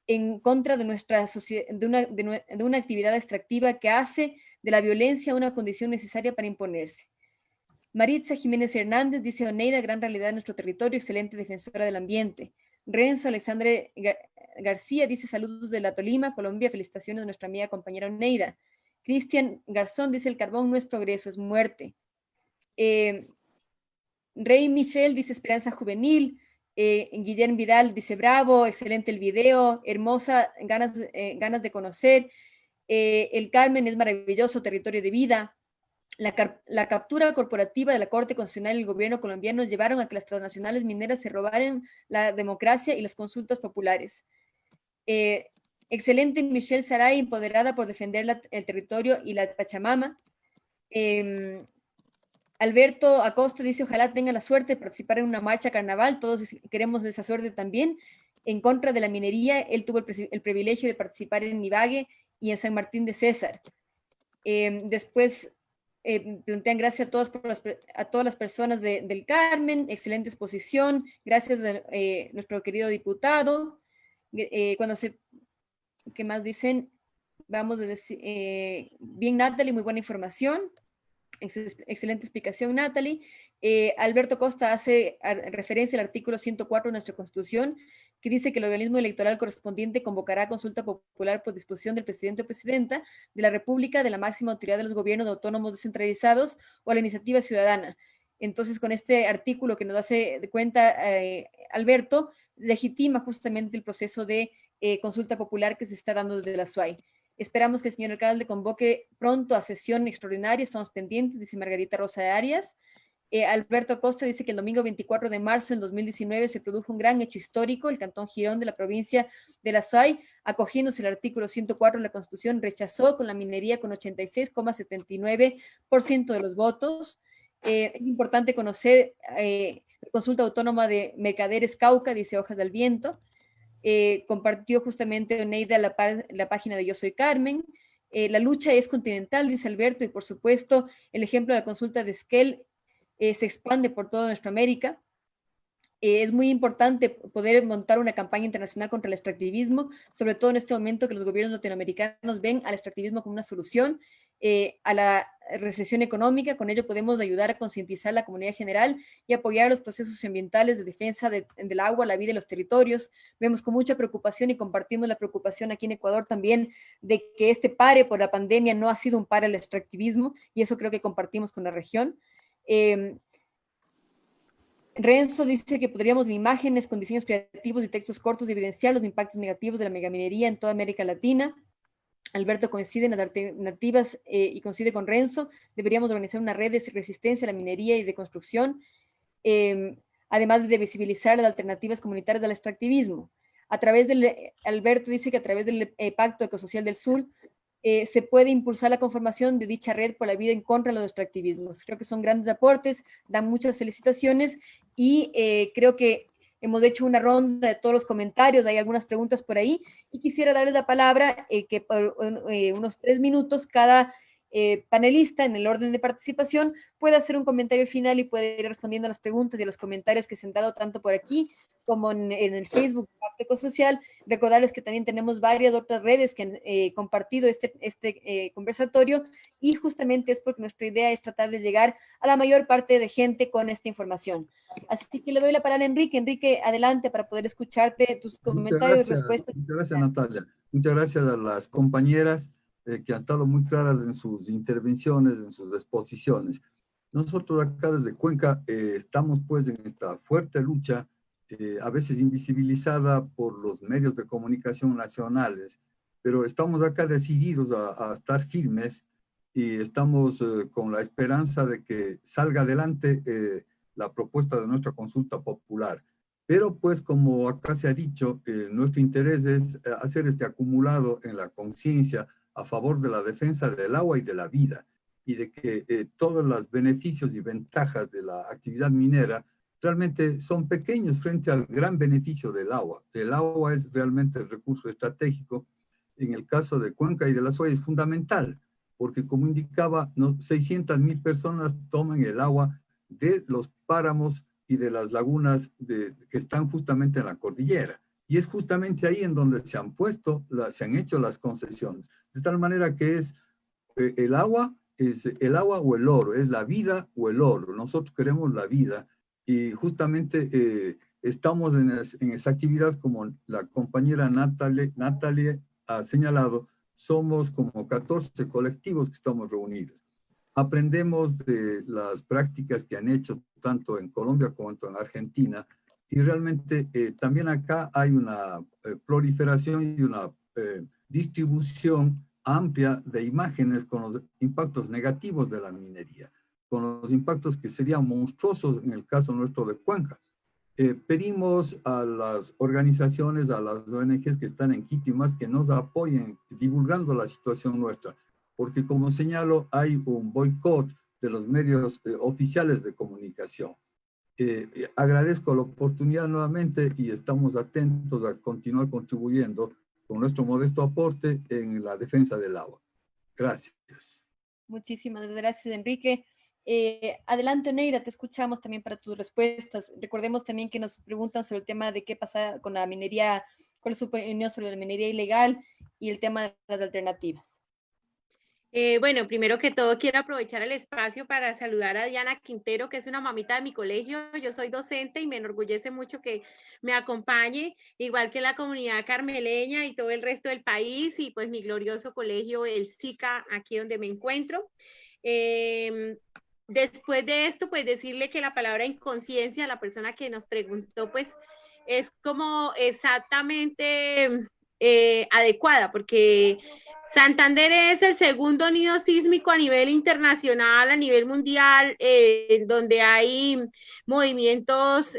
en contra de nuestra sociedad, de una actividad extractiva que hace de la violencia una condición necesaria para imponerse. Maritza Jiménez Hernández dice, Oneida, gran realidad de nuestro territorio, excelente defensora del ambiente. Renzo Alexandre García dice, saludos de la Tolima, Colombia, felicitaciones de nuestra amiga compañera Oneida. Cristian Garzón dice, el carbón no es progreso, es muerte. Rey Michel dice esperanza juvenil. Guillermo Vidal dice bravo, excelente el video, hermosa, ganas de conocer. El Carmen es maravilloso, territorio de vida. La captura corporativa de la Corte Constitucional y el gobierno colombiano llevaron a que las transnacionales mineras se robaran la democracia y las consultas populares. Excelente Michelle Saray, empoderada por defender el territorio y la Pachamama. Alberto Acosta dice, ojalá tenga la suerte de participar en una marcha carnaval, todos queremos esa suerte también, en contra de la minería. Él tuvo el privilegio de participar en Ibague y en San Martín de César. Después, plantean gracias a todas las personas del Carmen, excelente exposición, gracias a nuestro querido diputado. ¿Qué más dicen? Vamos a decir, bien Natalie, muy buena información. Excelente explicación, Natalie. Alberto Costa hace referencia al artículo 104 de nuestra Constitución, que dice que el organismo electoral correspondiente convocará consulta popular por disposición del presidente o presidenta de la República, de la máxima autoridad de los gobiernos autónomos descentralizados o a la iniciativa ciudadana. Entonces, con este artículo que nos hace de cuenta Alberto, legitima justamente el proceso de consulta popular que se está dando desde la SUAY. Esperamos que el señor alcalde convoque pronto a sesión extraordinaria, estamos pendientes, dice Margarita Rosa de Arias. Alberto Acosta dice que el domingo 24 de marzo del 2019 se produjo un gran hecho histórico. El Cantón Girón de la provincia de la SUAY, acogiéndose el artículo 104 de la Constitución, rechazó con la minería con 86,79% de los votos. Es importante conocer la consulta autónoma de Mercaderes Cauca, dice Hojas del Viento. Compartió justamente Oneida la página de Yo Soy Carmen. La lucha es continental, dice Alberto, y por supuesto el ejemplo de la consulta de Esquel se expande por toda nuestra América. Es muy importante poder montar una campaña internacional contra el extractivismo, sobre todo en este momento que los gobiernos latinoamericanos ven al extractivismo como una solución a la recesión económica. Con ello podemos ayudar a concientizar a la comunidad general y apoyar los procesos ambientales de defensa del agua, la vida y los territorios. Vemos con mucha preocupación y compartimos la preocupación aquí en Ecuador también de que este pare por la pandemia no ha sido un pare al extractivismo, y eso creo que compartimos con la región. Renzo dice que podríamos ver imágenes con diseños creativos y textos cortos de evidenciar los impactos negativos de la megaminería en toda América Latina. Alberto coincide en las alternativas y coincide con Renzo. Deberíamos organizar una red de resistencia a la minería y de construcción, además de visibilizar las alternativas comunitarias al extractivismo. Alberto dice que a través del Pacto Ecosocial del Sur se puede impulsar la conformación de dicha red por la vida en contra de los extractivismos. Creo que son grandes aportes, dan muchas felicitaciones y creo que hemos hecho una ronda de todos los comentarios, hay algunas preguntas por ahí y quisiera darles la palabra que por unos 3 minutos cada panelista en el orden de participación puede hacer un comentario final y puede ir respondiendo a las preguntas y a los comentarios que se han dado tanto por aquí como en el Facebook Pacto Ecosocial. Recordarles que también tenemos varias otras redes que han compartido este conversatorio, y justamente es porque nuestra idea es tratar de llegar a la mayor parte de gente con esta información. Así que le doy la palabra a Enrique. Enrique, adelante para poder escucharte tus comentarios y respuestas. Muchas gracias, Natalia. Muchas gracias a las compañeras que han estado muy claras en sus intervenciones, en sus exposiciones. Nosotros acá desde Cuenca estamos pues en esta fuerte lucha, a veces invisibilizada por los medios de comunicación nacionales, pero estamos acá decididos a estar firmes y estamos con la esperanza de que salga adelante la propuesta de nuestra consulta popular. Pero pues como acá se ha dicho, nuestro interés es hacer este acumulado en la conciencia a favor de la defensa del agua y de la vida, y de que todos los beneficios y ventajas de la actividad minera realmente son pequeños frente al gran beneficio del agua. El agua es realmente el recurso estratégico. En el caso de Cuenca y de la SUAY es fundamental, porque como indicaba, 600,000 personas toman el agua de los páramos y de las lagunas que están justamente en la cordillera. Y es justamente ahí en donde se han hecho las concesiones. De tal manera que es el agua o el oro, es la vida o el oro. Nosotros queremos la vida y justamente estamos en esa actividad, como la compañera Natalie ha señalado. Somos como 14 colectivos que estamos reunidos. Aprendemos de las prácticas que han hecho tanto en Colombia como en Argentina, y realmente también acá hay una proliferación y una distribución amplia de imágenes con los impactos negativos de la minería, con los impactos que serían monstruosos en el caso nuestro de Cuenca. Pedimos a las organizaciones, a las ONGs que están en Quito y más, que nos apoyen divulgando la situación nuestra, porque como señalo, hay un boicot de los medios oficiales de comunicación. Agradezco la oportunidad nuevamente y estamos atentos a continuar contribuyendo con nuestro modesto aporte en la defensa del agua. Gracias. Muchísimas gracias, Enrique. Adelante, Neira, te escuchamos también para tus respuestas. Recordemos también que nos preguntan sobre el tema de qué pasa con la minería, cuál es su opinión sobre la minería ilegal y el tema de las alternativas. Bueno, primero que todo quiero aprovechar el espacio para saludar a Diana Quintero, que es una mamita de mi colegio. Yo soy docente y me enorgullece mucho que me acompañe, igual que la comunidad carmeleña y todo el resto del país, y pues mi glorioso colegio, el SICA, aquí donde me encuentro. Después de esto, pues decirle que la palabra inconsciencia, la persona que nos preguntó, pues es como exactamente adecuada, porque Santander es el segundo nido sísmico a nivel internacional, a nivel mundial, donde hay movimientos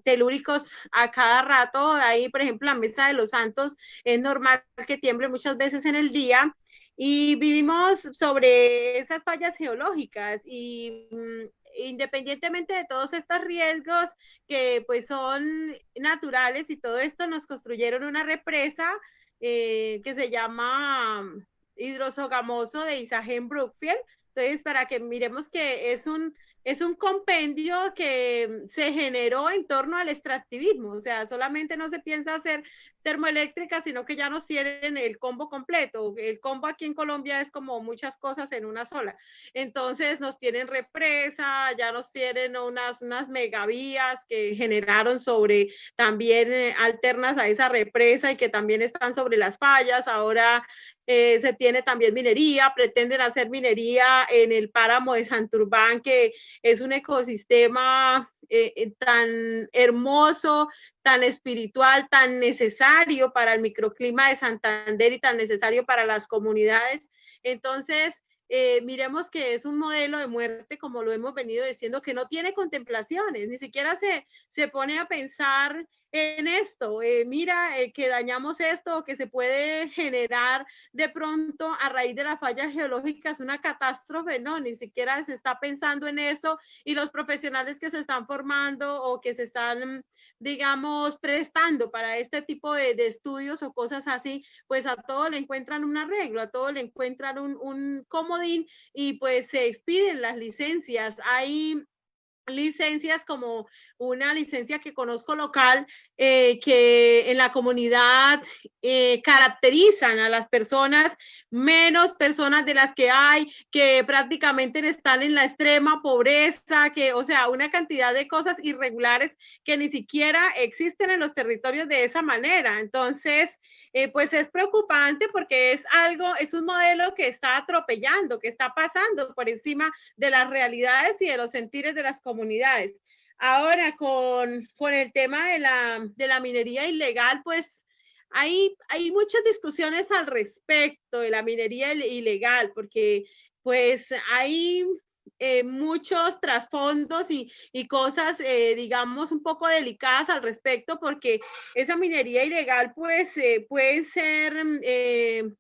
telúricos a cada rato. Ahí, por ejemplo, la Mesa de los Santos es normal que tiemble muchas veces en el día. Y vivimos sobre esas fallas geológicas y independientemente de todos estos riesgos que pues son naturales y todo esto, nos construyeron una represa que se llama Hidrosogamoso de Isagen Brookfield. Entonces, para que miremos que es un compendio que se generó en torno al extractivismo, o sea, solamente no se piensa hacer termoeléctrica, sino que ya nos tienen el combo completo. El combo aquí en Colombia es como muchas cosas en una sola. Entonces nos tienen represa, ya nos tienen unas megavías que generaron sobre también alternas a esa represa y que también están sobre las fallas. Ahora se tiene también minería, pretenden hacer minería en el páramo de Santurbán, que es un ecosistema tan hermoso, tan espiritual, tan necesario para el microclima de Santander y tan necesario para las comunidades. Entonces, miremos que es un modelo de muerte, como lo hemos venido diciendo, que no tiene contemplaciones, ni siquiera se pone a pensar en esto, que dañamos esto, que se puede generar de pronto a raíz de las fallas geológicas una catástrofe, no, ni siquiera se está pensando en eso, y los profesionales que se están formando o que se están, digamos, prestando para este tipo de estudios o cosas así, pues a todo le encuentran un arreglo, a todo le encuentran un comodín y pues se expiden las licencias. Hay licencias como una licencia que conozco local que en la comunidad caracterizan a las personas, menos personas de las que hay, que prácticamente están en la extrema pobreza, que, o sea, una cantidad de cosas irregulares que ni siquiera existen en los territorios de esa manera. Entonces, pues es preocupante porque es un modelo que está atropellando, que está pasando por encima de las realidades y de los sentires de las comunidades. Ahora, con el tema de la minería ilegal, pues hay muchas discusiones al respecto de la minería ilegal, porque pues hay muchos trasfondos y cosas, digamos, un poco delicadas al respecto, porque esa minería ilegal, pues, puede ser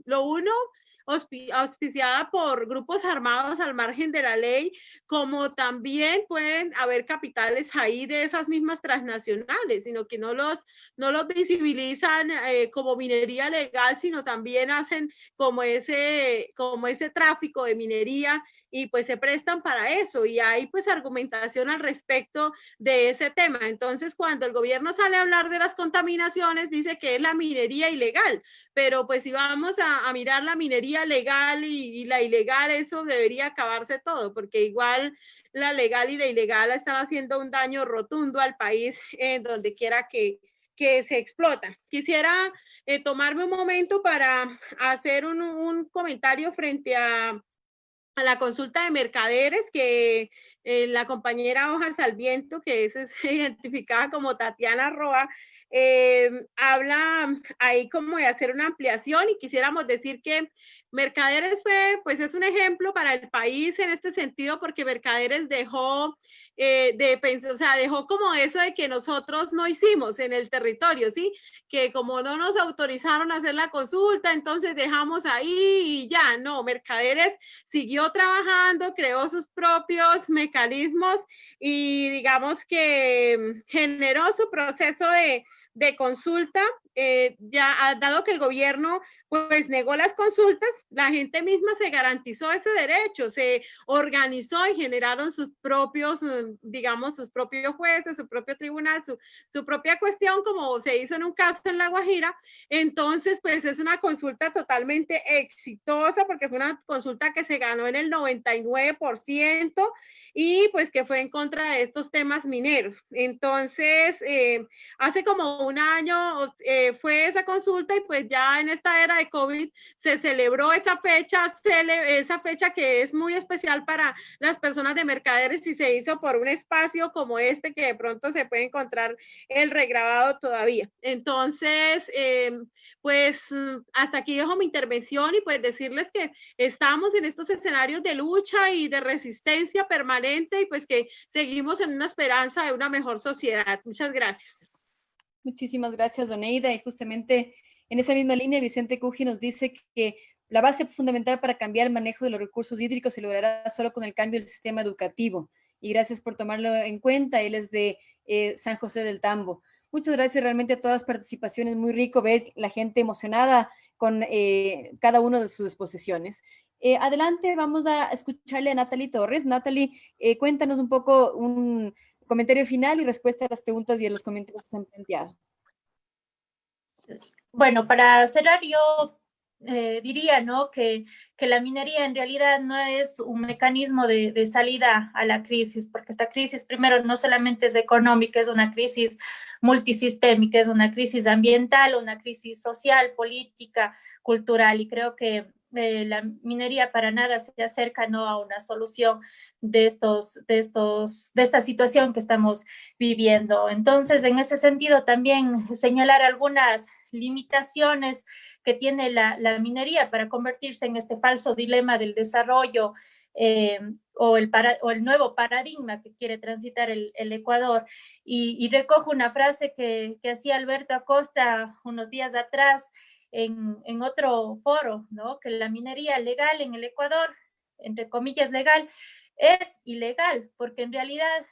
lo uno, auspiciada por grupos armados al margen de la ley, como también pueden haber capitales ahí de esas mismas transnacionales, sino que no los visibilizan como minería legal, sino también hacen como ese tráfico de minería y pues se prestan para eso y hay pues argumentación al respecto de ese tema. Entonces, cuando el gobierno sale a hablar de las contaminaciones, dice que es la minería ilegal, pero pues si vamos a mirar la minería legal y la ilegal, eso debería acabarse todo, porque igual la legal y la ilegal están haciendo un daño rotundo al país en donde quiera que se explota. Quisiera tomarme un momento para hacer un comentario frente a la consulta de mercaderes que la compañera Hojas al Viento, que es identificada como Tatiana Roa, habla ahí como de hacer una ampliación y quisiéramos decir que Mercaderes pues es un ejemplo para el país en este sentido porque Mercaderes dejó dejó como eso de que nosotros no hicimos en el territorio, ¿sí? Que como no nos autorizaron a hacer la consulta, entonces dejamos ahí y ya, no, Mercaderes siguió trabajando, creó sus propios mecanismos y digamos que generó su proceso de consulta, dado que el gobierno pues negó las consultas, la gente misma se garantizó ese derecho, se organizó y generaron sus propios, digamos, sus propios jueces, su propio tribunal, su propia cuestión, como se hizo en un caso en La Guajira. Entonces, pues es una consulta totalmente exitosa, porque fue una consulta que se ganó en el 99% y pues que fue en contra de estos temas mineros. Entonces, hace como un año fue esa consulta y pues ya en esta era de COVID se celebró esa fecha que es muy especial para las personas de Mercaderes, y se hizo por un espacio como este que de pronto se puede encontrar el regrabado todavía. Entonces, pues hasta aquí dejo mi intervención y pues decirles que estamos en estos escenarios de lucha y de resistencia permanente y pues que seguimos en una esperanza de una mejor sociedad. Muchas gracias. Muchísimas gracias, Doneida. Y justamente en esa misma línea, Vicente Cuji nos dice que la base fundamental para cambiar el manejo de los recursos hídricos se logrará solo con el cambio del sistema educativo. Y gracias por tomarlo en cuenta. Él es de San José del Tambo. Muchas gracias realmente a todas las participaciones. Muy rico ver la gente emocionada con cada una de sus exposiciones. Adelante, vamos a escucharle a Natalie Torres. Natalie, cuéntanos un poco un comentario final y respuesta a las preguntas y a los comentarios que se han planteado. Bueno, para cerrar yo diría, ¿no?, que la minería en realidad no es un mecanismo de salida a la crisis, porque esta crisis primero no solamente es económica, es una crisis multisistémica, es una crisis ambiental, una crisis social, política, cultural, y creo que la minería para nada se acerca, ¿no?, a una solución de esta situación que estamos viviendo. Entonces, en ese sentido, también señalar algunas limitaciones que tiene la minería para convertirse en este falso dilema del desarrollo o el nuevo paradigma que quiere transitar el Ecuador. Y recojo una frase que hacía Alberto Acosta unos días atrás en otro foro, ¿no?, que la minería legal en el Ecuador, entre comillas legal, es ilegal, porque en realidad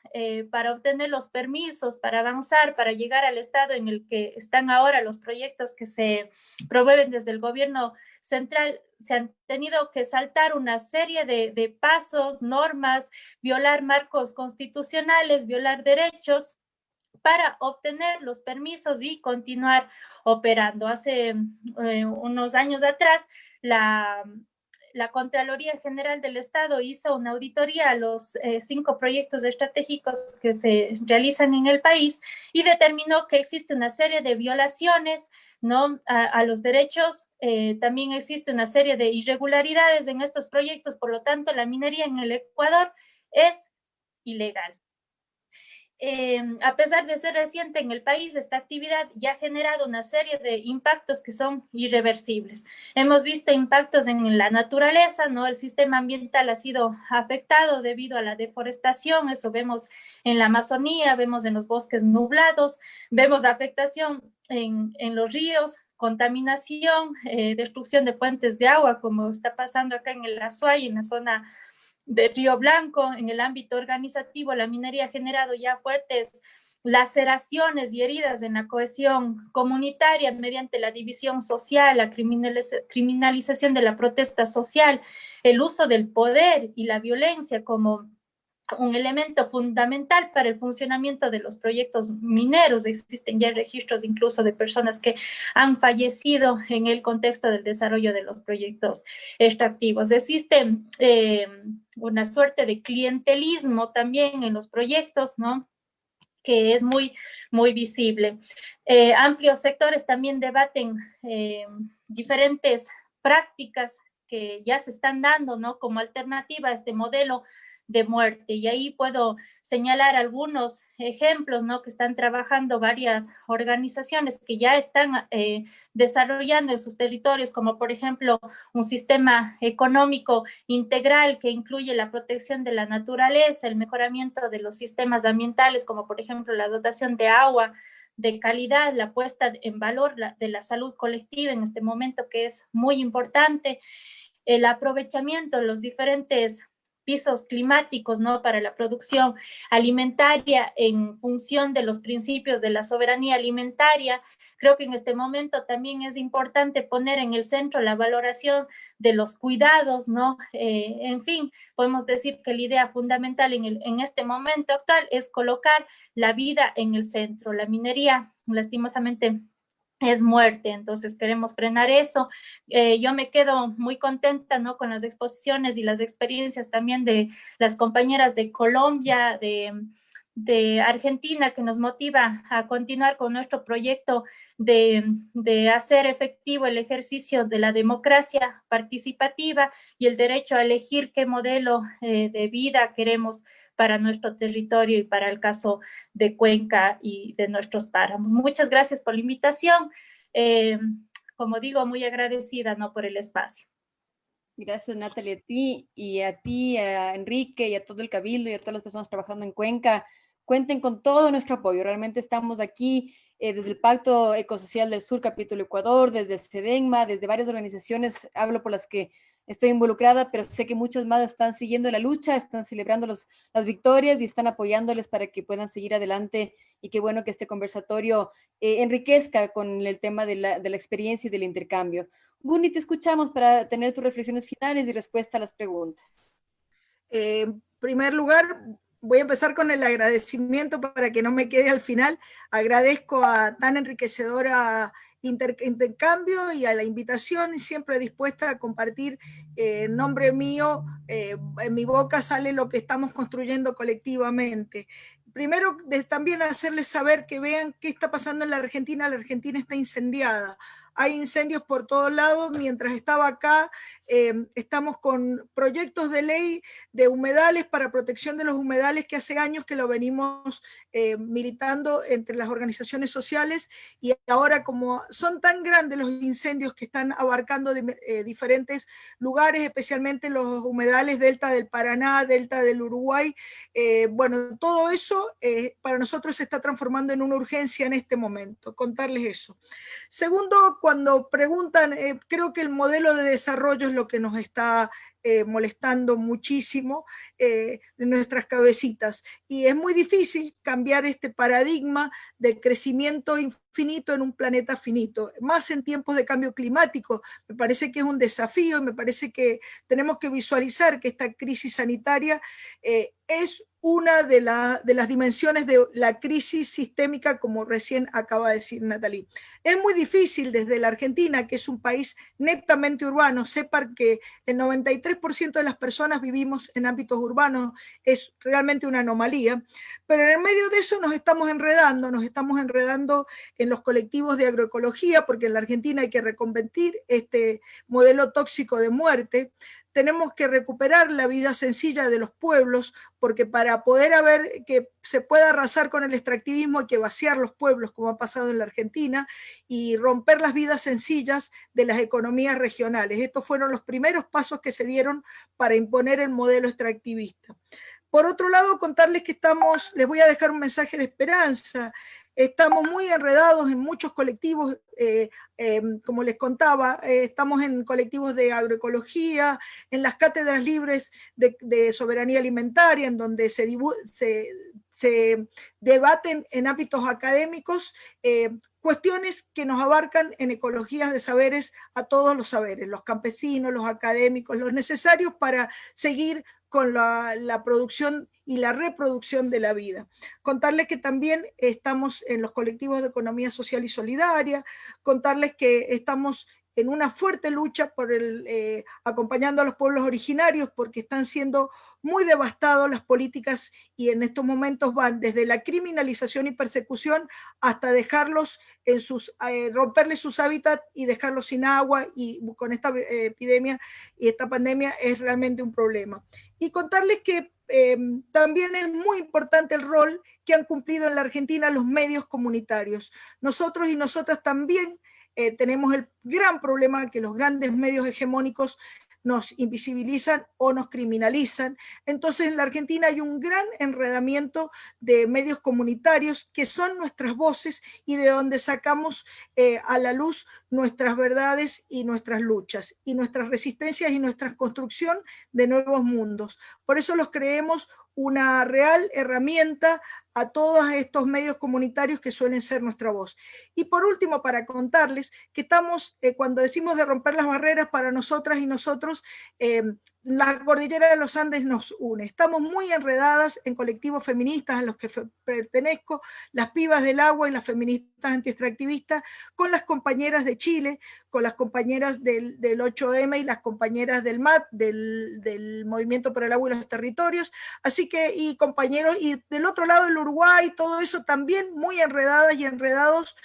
para obtener los permisos, para avanzar, para llegar al estado en el que están ahora los proyectos que se promueven desde el gobierno central, se han tenido que saltar una serie de pasos, normas, violar marcos constitucionales, violar derechos para obtener los permisos y continuar operando. Hace unos años atrás, la Contraloría General del Estado hizo una auditoría a los 5 proyectos estratégicos que se realizan en el país y determinó que existe una serie de violaciones, ¿no?, a los derechos. También existe una serie de irregularidades en estos proyectos, por lo tanto, la minería en el Ecuador es ilegal. A pesar de ser reciente en el país, esta actividad ya ha generado una serie de impactos que son irreversibles. Hemos visto impactos en la naturaleza, ¿no? El sistema ambiental ha sido afectado debido a la deforestación, eso vemos en la Amazonía, vemos en los bosques nublados, vemos afectación en los ríos, contaminación, destrucción de fuentes de agua, como está pasando acá en el Azuay, en la zona de Río Blanco. En el ámbito organizativo, la minería ha generado ya fuertes laceraciones y heridas en la cohesión comunitaria mediante la división social, la criminalización de la protesta social, el uso del poder y la violencia como un elemento fundamental para el funcionamiento de los proyectos mineros. Existen ya registros incluso de personas que han fallecido en el contexto del desarrollo de los proyectos extractivos. Existe una suerte de clientelismo también en los proyectos, ¿no?, que es muy, muy visible. Amplios sectores también debaten diferentes prácticas que ya se están dando, ¿no?, como alternativa a este modelo de muerte. Y ahí puedo señalar algunos ejemplos, ¿no?, que están trabajando varias organizaciones que ya están desarrollando en sus territorios, como por ejemplo un sistema económico integral que incluye la protección de la naturaleza, el mejoramiento de los sistemas ambientales, como por ejemplo la dotación de agua de calidad, la puesta en valor de la salud colectiva en este momento, que es muy importante, el aprovechamiento de los diferentes pisos climáticos, ¿no? Para la producción alimentaria en función de los principios de la soberanía alimentaria. Creo que en este momento también es importante poner en el centro la valoración de los cuidados, ¿no? En fin, podemos decir que la idea fundamental en este momento actual es colocar la vida en el centro. La minería, lastimosamente, es muerte, entonces queremos frenar eso. Yo me quedo muy contenta, ¿no? Con las exposiciones y las experiencias también de las compañeras de Colombia, de Argentina, que nos motiva a continuar con nuestro proyecto de hacer efectivo el ejercicio de la democracia participativa y el derecho a elegir qué modelo de vida queremos para nuestro territorio y para el caso de Cuenca y de nuestros páramos. Muchas gracias por la invitación. Como digo, muy agradecida, ¿no? Por el espacio. Gracias, Natalia, a ti, a Enrique y a todo el Cabildo y a todas las personas trabajando en Cuenca. Cuenten con todo nuestro apoyo. Realmente estamos aquí desde el Pacto Ecosocial del Sur, Capítulo Ecuador, desde CEDENMA, desde varias organizaciones, hablo por las que estoy involucrada, pero sé que muchas más están siguiendo la lucha, están celebrando las victorias y están apoyándoles para que puedan seguir adelante, y qué bueno que este conversatorio enriquezca con el tema de la experiencia y del intercambio. Guni, te escuchamos para tener tus reflexiones finales y respuesta a las preguntas. En primer lugar, voy a empezar con el agradecimiento para que no me quede al final. Agradezco a tan enriquecedora intercambio y a la invitación, y siempre dispuesta a compartir en nombre mío. En mi boca sale lo que estamos construyendo colectivamente. Primero, también hacerles saber que vean qué está pasando en la Argentina. La Argentina está incendiada. Hay incendios por todos lados. Mientras estaba acá, estamos con proyectos de ley de humedales para protección de los humedales, que hace años que lo venimos militando entre las organizaciones sociales, y ahora, como son tan grandes los incendios que están abarcando diferentes lugares, especialmente los humedales delta del Paraná, delta del Uruguay, bueno, todo eso para nosotros se está transformando en una urgencia en este momento. Contarles eso. Segundo, cuando preguntan, creo que el modelo de desarrollo es lo que nos está molestando muchísimo en nuestras cabecitas, y es muy difícil cambiar este paradigma de crecimiento infinito en un planeta finito, más en tiempos de cambio climático. Me parece que es un desafío, y me parece que tenemos que visualizar que esta crisis sanitaria es una de las dimensiones de la crisis sistémica, como recién acaba de decir Natalie. Es muy difícil desde la Argentina, que es un país netamente urbano, sepan que el 93% de las personas vivimos en ámbitos urbanos, es realmente una anomalía, pero en el medio de eso nos estamos enredando en los colectivos de agroecología, porque en la Argentina hay que reconvertir este modelo tóxico de muerte. Tenemos que recuperar la vida sencilla de los pueblos, porque para poder haber que se pueda arrasar con el extractivismo hay que vaciar los pueblos, como ha pasado en la Argentina, y romper las vidas sencillas de las economías regionales. Estos fueron los primeros pasos que se dieron para imponer el modelo extractivista. Por otro lado, contarles que les voy a dejar un mensaje de esperanza. Estamos muy enredados en muchos colectivos, como les contaba, estamos en colectivos de agroecología, en las cátedras libres de soberanía alimentaria, en donde se debaten en ámbitos académicos cuestiones que nos abarcan en ecologías de saberes a todos los saberes, los campesinos, los académicos, los necesarios para seguir con la producción y la reproducción de la vida. Contarles que también estamos en los colectivos de economía social y solidaria, contarles que estamos en una fuerte lucha por acompañando a los pueblos originarios, porque están siendo muy devastados las políticas, y en estos momentos van desde la criminalización y persecución hasta dejarlos romperles sus hábitats y dejarlos sin agua, y con esta epidemia y esta pandemia es realmente un problema. Y contarles que también es muy importante el rol que han cumplido en la Argentina los medios comunitarios. Nosotros y nosotras también tenemos el gran problema que los grandes medios hegemónicos nos invisibilizan o nos criminalizan. Entonces en la Argentina hay un gran enredamiento de medios comunitarios que son nuestras voces y de donde sacamos a la luz nuestras verdades y nuestras luchas y nuestras resistencias y nuestra construcción de nuevos mundos. Por eso los creemos una real herramienta a todos estos medios comunitarios que suelen ser nuestra voz. Y por último, para contarles que estamos, cuando decimos de romper las barreras para nosotras y nosotros, la cordillera de los Andes nos une. Estamos muy enredadas en colectivos feministas a los que pertenezco, las Pibas del Agua y las feministas antiextractivistas, con las compañeras de Chile, con las compañeras del 8M y las compañeras del MAT, del Movimiento por el Agua y los Territorios, así que, y compañeros, y del otro lado el Uruguay, todo eso también muy enredadas y enredados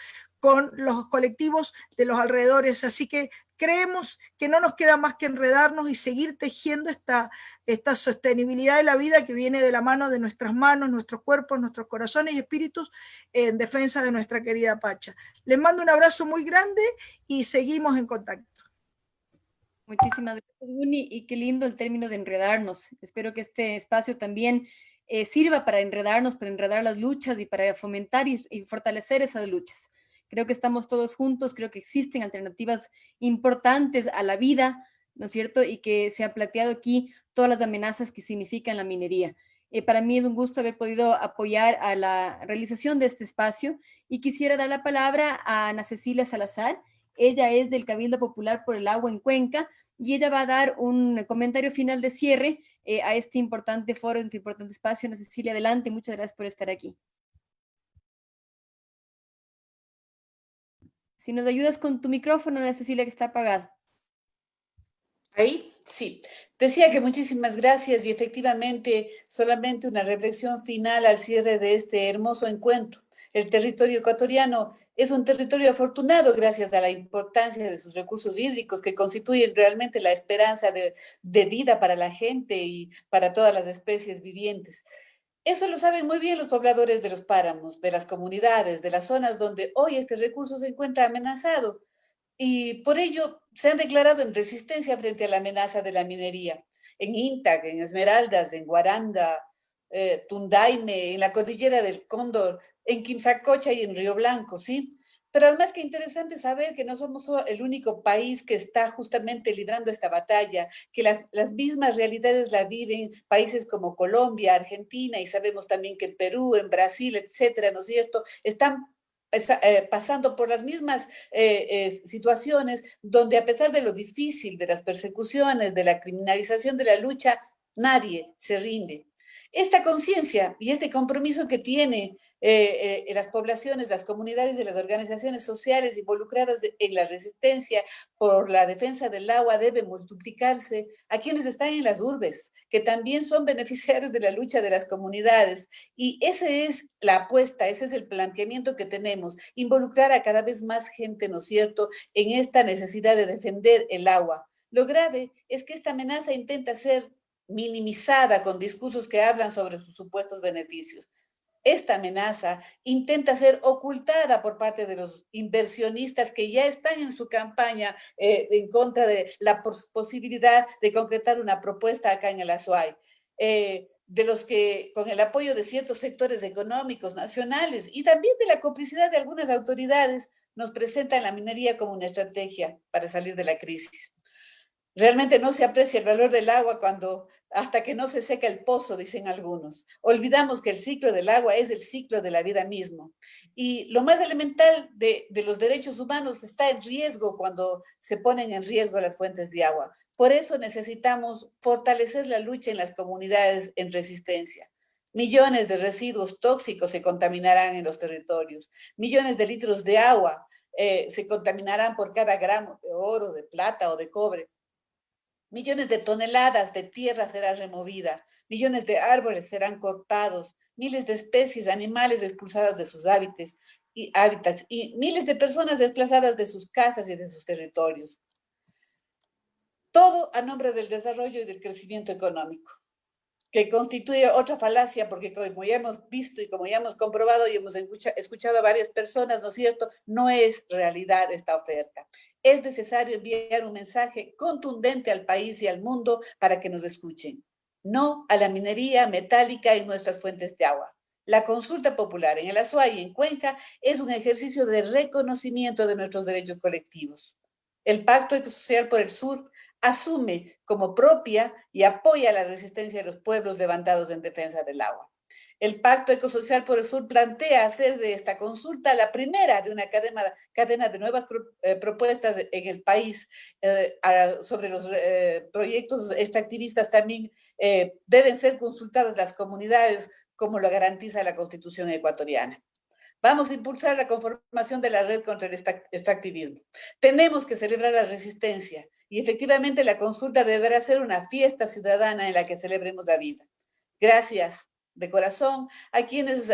con los colectivos de los alrededores, así que creemos que no nos queda más que enredarnos y seguir tejiendo esta sostenibilidad de la vida que viene de la mano de nuestras manos, nuestros cuerpos, nuestros corazones y espíritus en defensa de nuestra querida Pacha. Les mando un abrazo muy grande y seguimos en contacto. Muchísimas gracias, Guni, y qué lindo el término de enredarnos. Espero que este espacio también sirva para enredarnos, para enredar las luchas y para fomentar y fortalecer esas luchas. Creo que estamos todos juntos, creo que existen alternativas importantes a la vida, ¿no es cierto? Y que se ha planteado aquí todas las amenazas que significan la minería. Para mí es un gusto haber podido apoyar a la realización de este espacio y quisiera dar la palabra a Ana Cecilia Salazar. Ella es del Cabildo Popular por el Agua en Cuenca y ella va a dar un comentario final de cierre a este importante foro, este importante espacio. Ana Cecilia, adelante, muchas gracias por estar aquí. Si nos ayudas con tu micrófono, Ana Cecilia, que está apagado. Ahí, sí. Decía que muchísimas gracias y efectivamente solamente una reflexión final al cierre de este hermoso encuentro. El territorio ecuatoriano es un territorio afortunado gracias a la importancia de sus recursos hídricos que constituyen realmente la esperanza de vida para la gente y para todas las especies vivientes. Eso lo saben muy bien los pobladores de los páramos, de las comunidades, de las zonas donde hoy este recurso se encuentra amenazado. Y por ello se han declarado en resistencia frente a la amenaza de la minería. En Intac, en Esmeraldas, en Guaranda, Tundaime, en la cordillera del Cóndor, en Quimsacocha y en Río Blanco, ¿sí? Pero además que interesante saber que no somos el único país que está justamente librando esta batalla, que las mismas realidades la viven países como Colombia, Argentina, y sabemos también que en Perú, en Brasil, etcétera, ¿no es cierto?, están pasando por las mismas situaciones donde a pesar de lo difícil, de las persecuciones, de la criminalización de la lucha, nadie se rinde. Esta conciencia y este compromiso que tiene las poblaciones, las comunidades y las organizaciones sociales involucradas en la resistencia por la defensa del agua debe multiplicarse a quienes están en las urbes, que también son beneficiarios de la lucha de las comunidades. Y esa es la apuesta, ese es el planteamiento que tenemos, involucrar a cada vez más gente, ¿no es cierto?, en esta necesidad de defender el agua. Lo grave es que esta amenaza intenta ser minimizada con discursos que hablan sobre sus supuestos beneficios. Esta amenaza intenta ser ocultada por parte de los inversionistas que ya están en su campaña en contra de la posibilidad de concretar una propuesta acá en el Azuay. De los que, con el apoyo de ciertos sectores económicos nacionales y también de la complicidad de algunas autoridades, nos presentan la minería como una estrategia para salir de la crisis. Realmente no se aprecia el valor del agua hasta que no se seca el pozo, dicen algunos. Olvidamos que el ciclo del agua es el ciclo de la vida mismo. Y lo más elemental de los derechos humanos está en riesgo cuando se ponen en riesgo las fuentes de agua. Por eso necesitamos fortalecer la lucha en las comunidades en resistencia. Millones de residuos tóxicos se contaminarán en los territorios. Millones de litros de agua se contaminarán por cada gramo de oro, de plata o de cobre. Millones de toneladas de tierra será removida, millones de árboles serán cortados, miles de especies animales expulsadas de sus hábitats y miles de personas desplazadas de sus casas y de sus territorios. Todo a nombre del desarrollo y del crecimiento económico, que constituye otra falacia, porque como ya hemos visto y como ya hemos comprobado y hemos escuchado a varias personas, ¿no es cierto?, no es realidad esta oferta. es necesario enviar un mensaje contundente al país y al mundo para que nos escuchen. No a la minería metálica en nuestras fuentes de agua. La consulta popular en el Azuay y en Cuenca es un ejercicio de reconocimiento de nuestros derechos colectivos. El Pacto Ecosocial por el Sur asume como propia y apoya la resistencia de los pueblos levantados en defensa del agua. El Pacto Ecosocial por el Sur plantea hacer de esta consulta la primera de una cadena de nuevas propuestas en el país sobre los proyectos extractivistas. También deben ser consultadas las comunidades, como lo garantiza la Constitución ecuatoriana. Vamos a impulsar la conformación de la red contra el extractivismo. Tenemos que celebrar la resistencia y efectivamente la consulta deberá ser una fiesta ciudadana en la que celebremos la vida. Gracias de corazón a quienes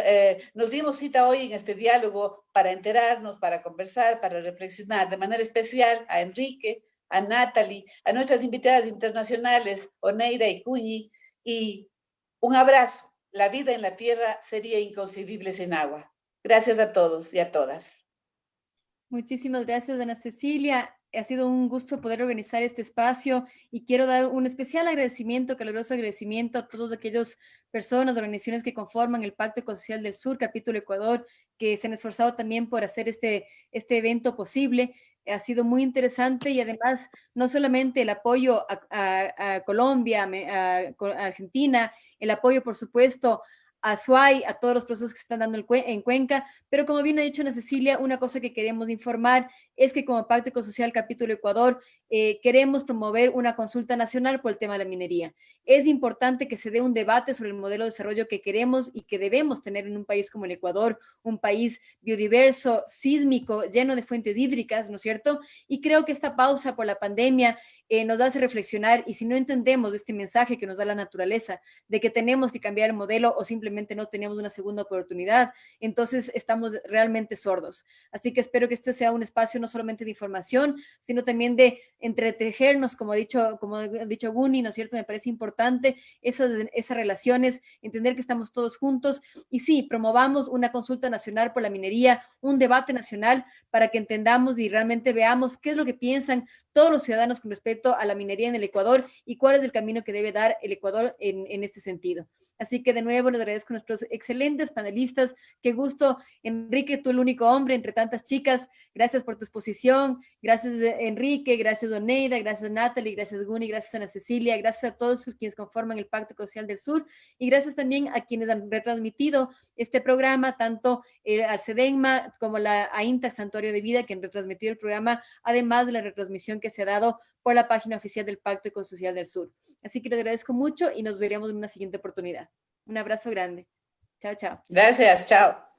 nos dimos cita hoy en este diálogo para enterarnos, para conversar, para reflexionar. De manera especial a Enrique, a Natalie, a nuestras invitadas internacionales, Oneida y Cuñi, y un abrazo. La vida en la tierra sería inconcebible sin agua. Gracias a todos y a todas. Muchísimas gracias, Ana Cecilia. Ha sido un gusto poder organizar este espacio y quiero dar un especial agradecimiento, caluroso agradecimiento a todas aquellas personas, organizaciones que conforman el Pacto Ecosocial del Sur, capítulo Ecuador, que se han esforzado también por hacer este evento posible. Ha sido muy interesante y además no solamente el apoyo a Colombia, a Argentina, el apoyo, por supuesto, a Azuay, a todos los procesos que se están dando en Cuenca, pero como bien ha dicho Ana Cecilia, una cosa que queremos informar es que como Pacto Ecosocial Capítulo Ecuador queremos promover una consulta nacional por el tema de la minería. Es importante que se dé un debate sobre el modelo de desarrollo que queremos y que debemos tener en un país como el Ecuador, un país biodiverso, sísmico, lleno de fuentes hídricas, ¿no es cierto? Y creo que esta pausa por la pandemia nos hace reflexionar, y si no entendemos este mensaje que nos da la naturaleza de que tenemos que cambiar el modelo o simplemente no tenemos una segunda oportunidad, entonces estamos realmente sordos. Así que espero que este sea un espacio no solamente de información, sino también de entretejernos, como ha dicho Guni, ¿no es cierto? Me parece importante esas relaciones, entender que estamos todos juntos y sí, promovamos una consulta nacional por la minería, un debate nacional para que entendamos y realmente veamos qué es lo que piensan todos los ciudadanos con respecto a la minería en el Ecuador y cuál es el camino que debe dar el Ecuador en este sentido. Así que de nuevo les agradezco a nuestros excelentes panelistas. Qué gusto, Enrique, tú el único hombre entre tantas chicas. Gracias por tu exposición. Gracias, Enrique. Gracias, Oneida. Gracias, Natalie. Gracias, Guni. Gracias, Ana Cecilia. Gracias a todos quienes conforman el Pacto Ecosocial del Sur. Y gracias también a quienes han retransmitido este programa, tanto al CEDENMA como a INTA Santuario de Vida, que han retransmitido el programa, además de la retransmisión que se ha dado por la página oficial del Pacto Ecosocial del Sur. Así que les agradezco mucho y nos veremos en una siguiente oportunidad. Un abrazo grande. Chao, chao. Gracias, chao.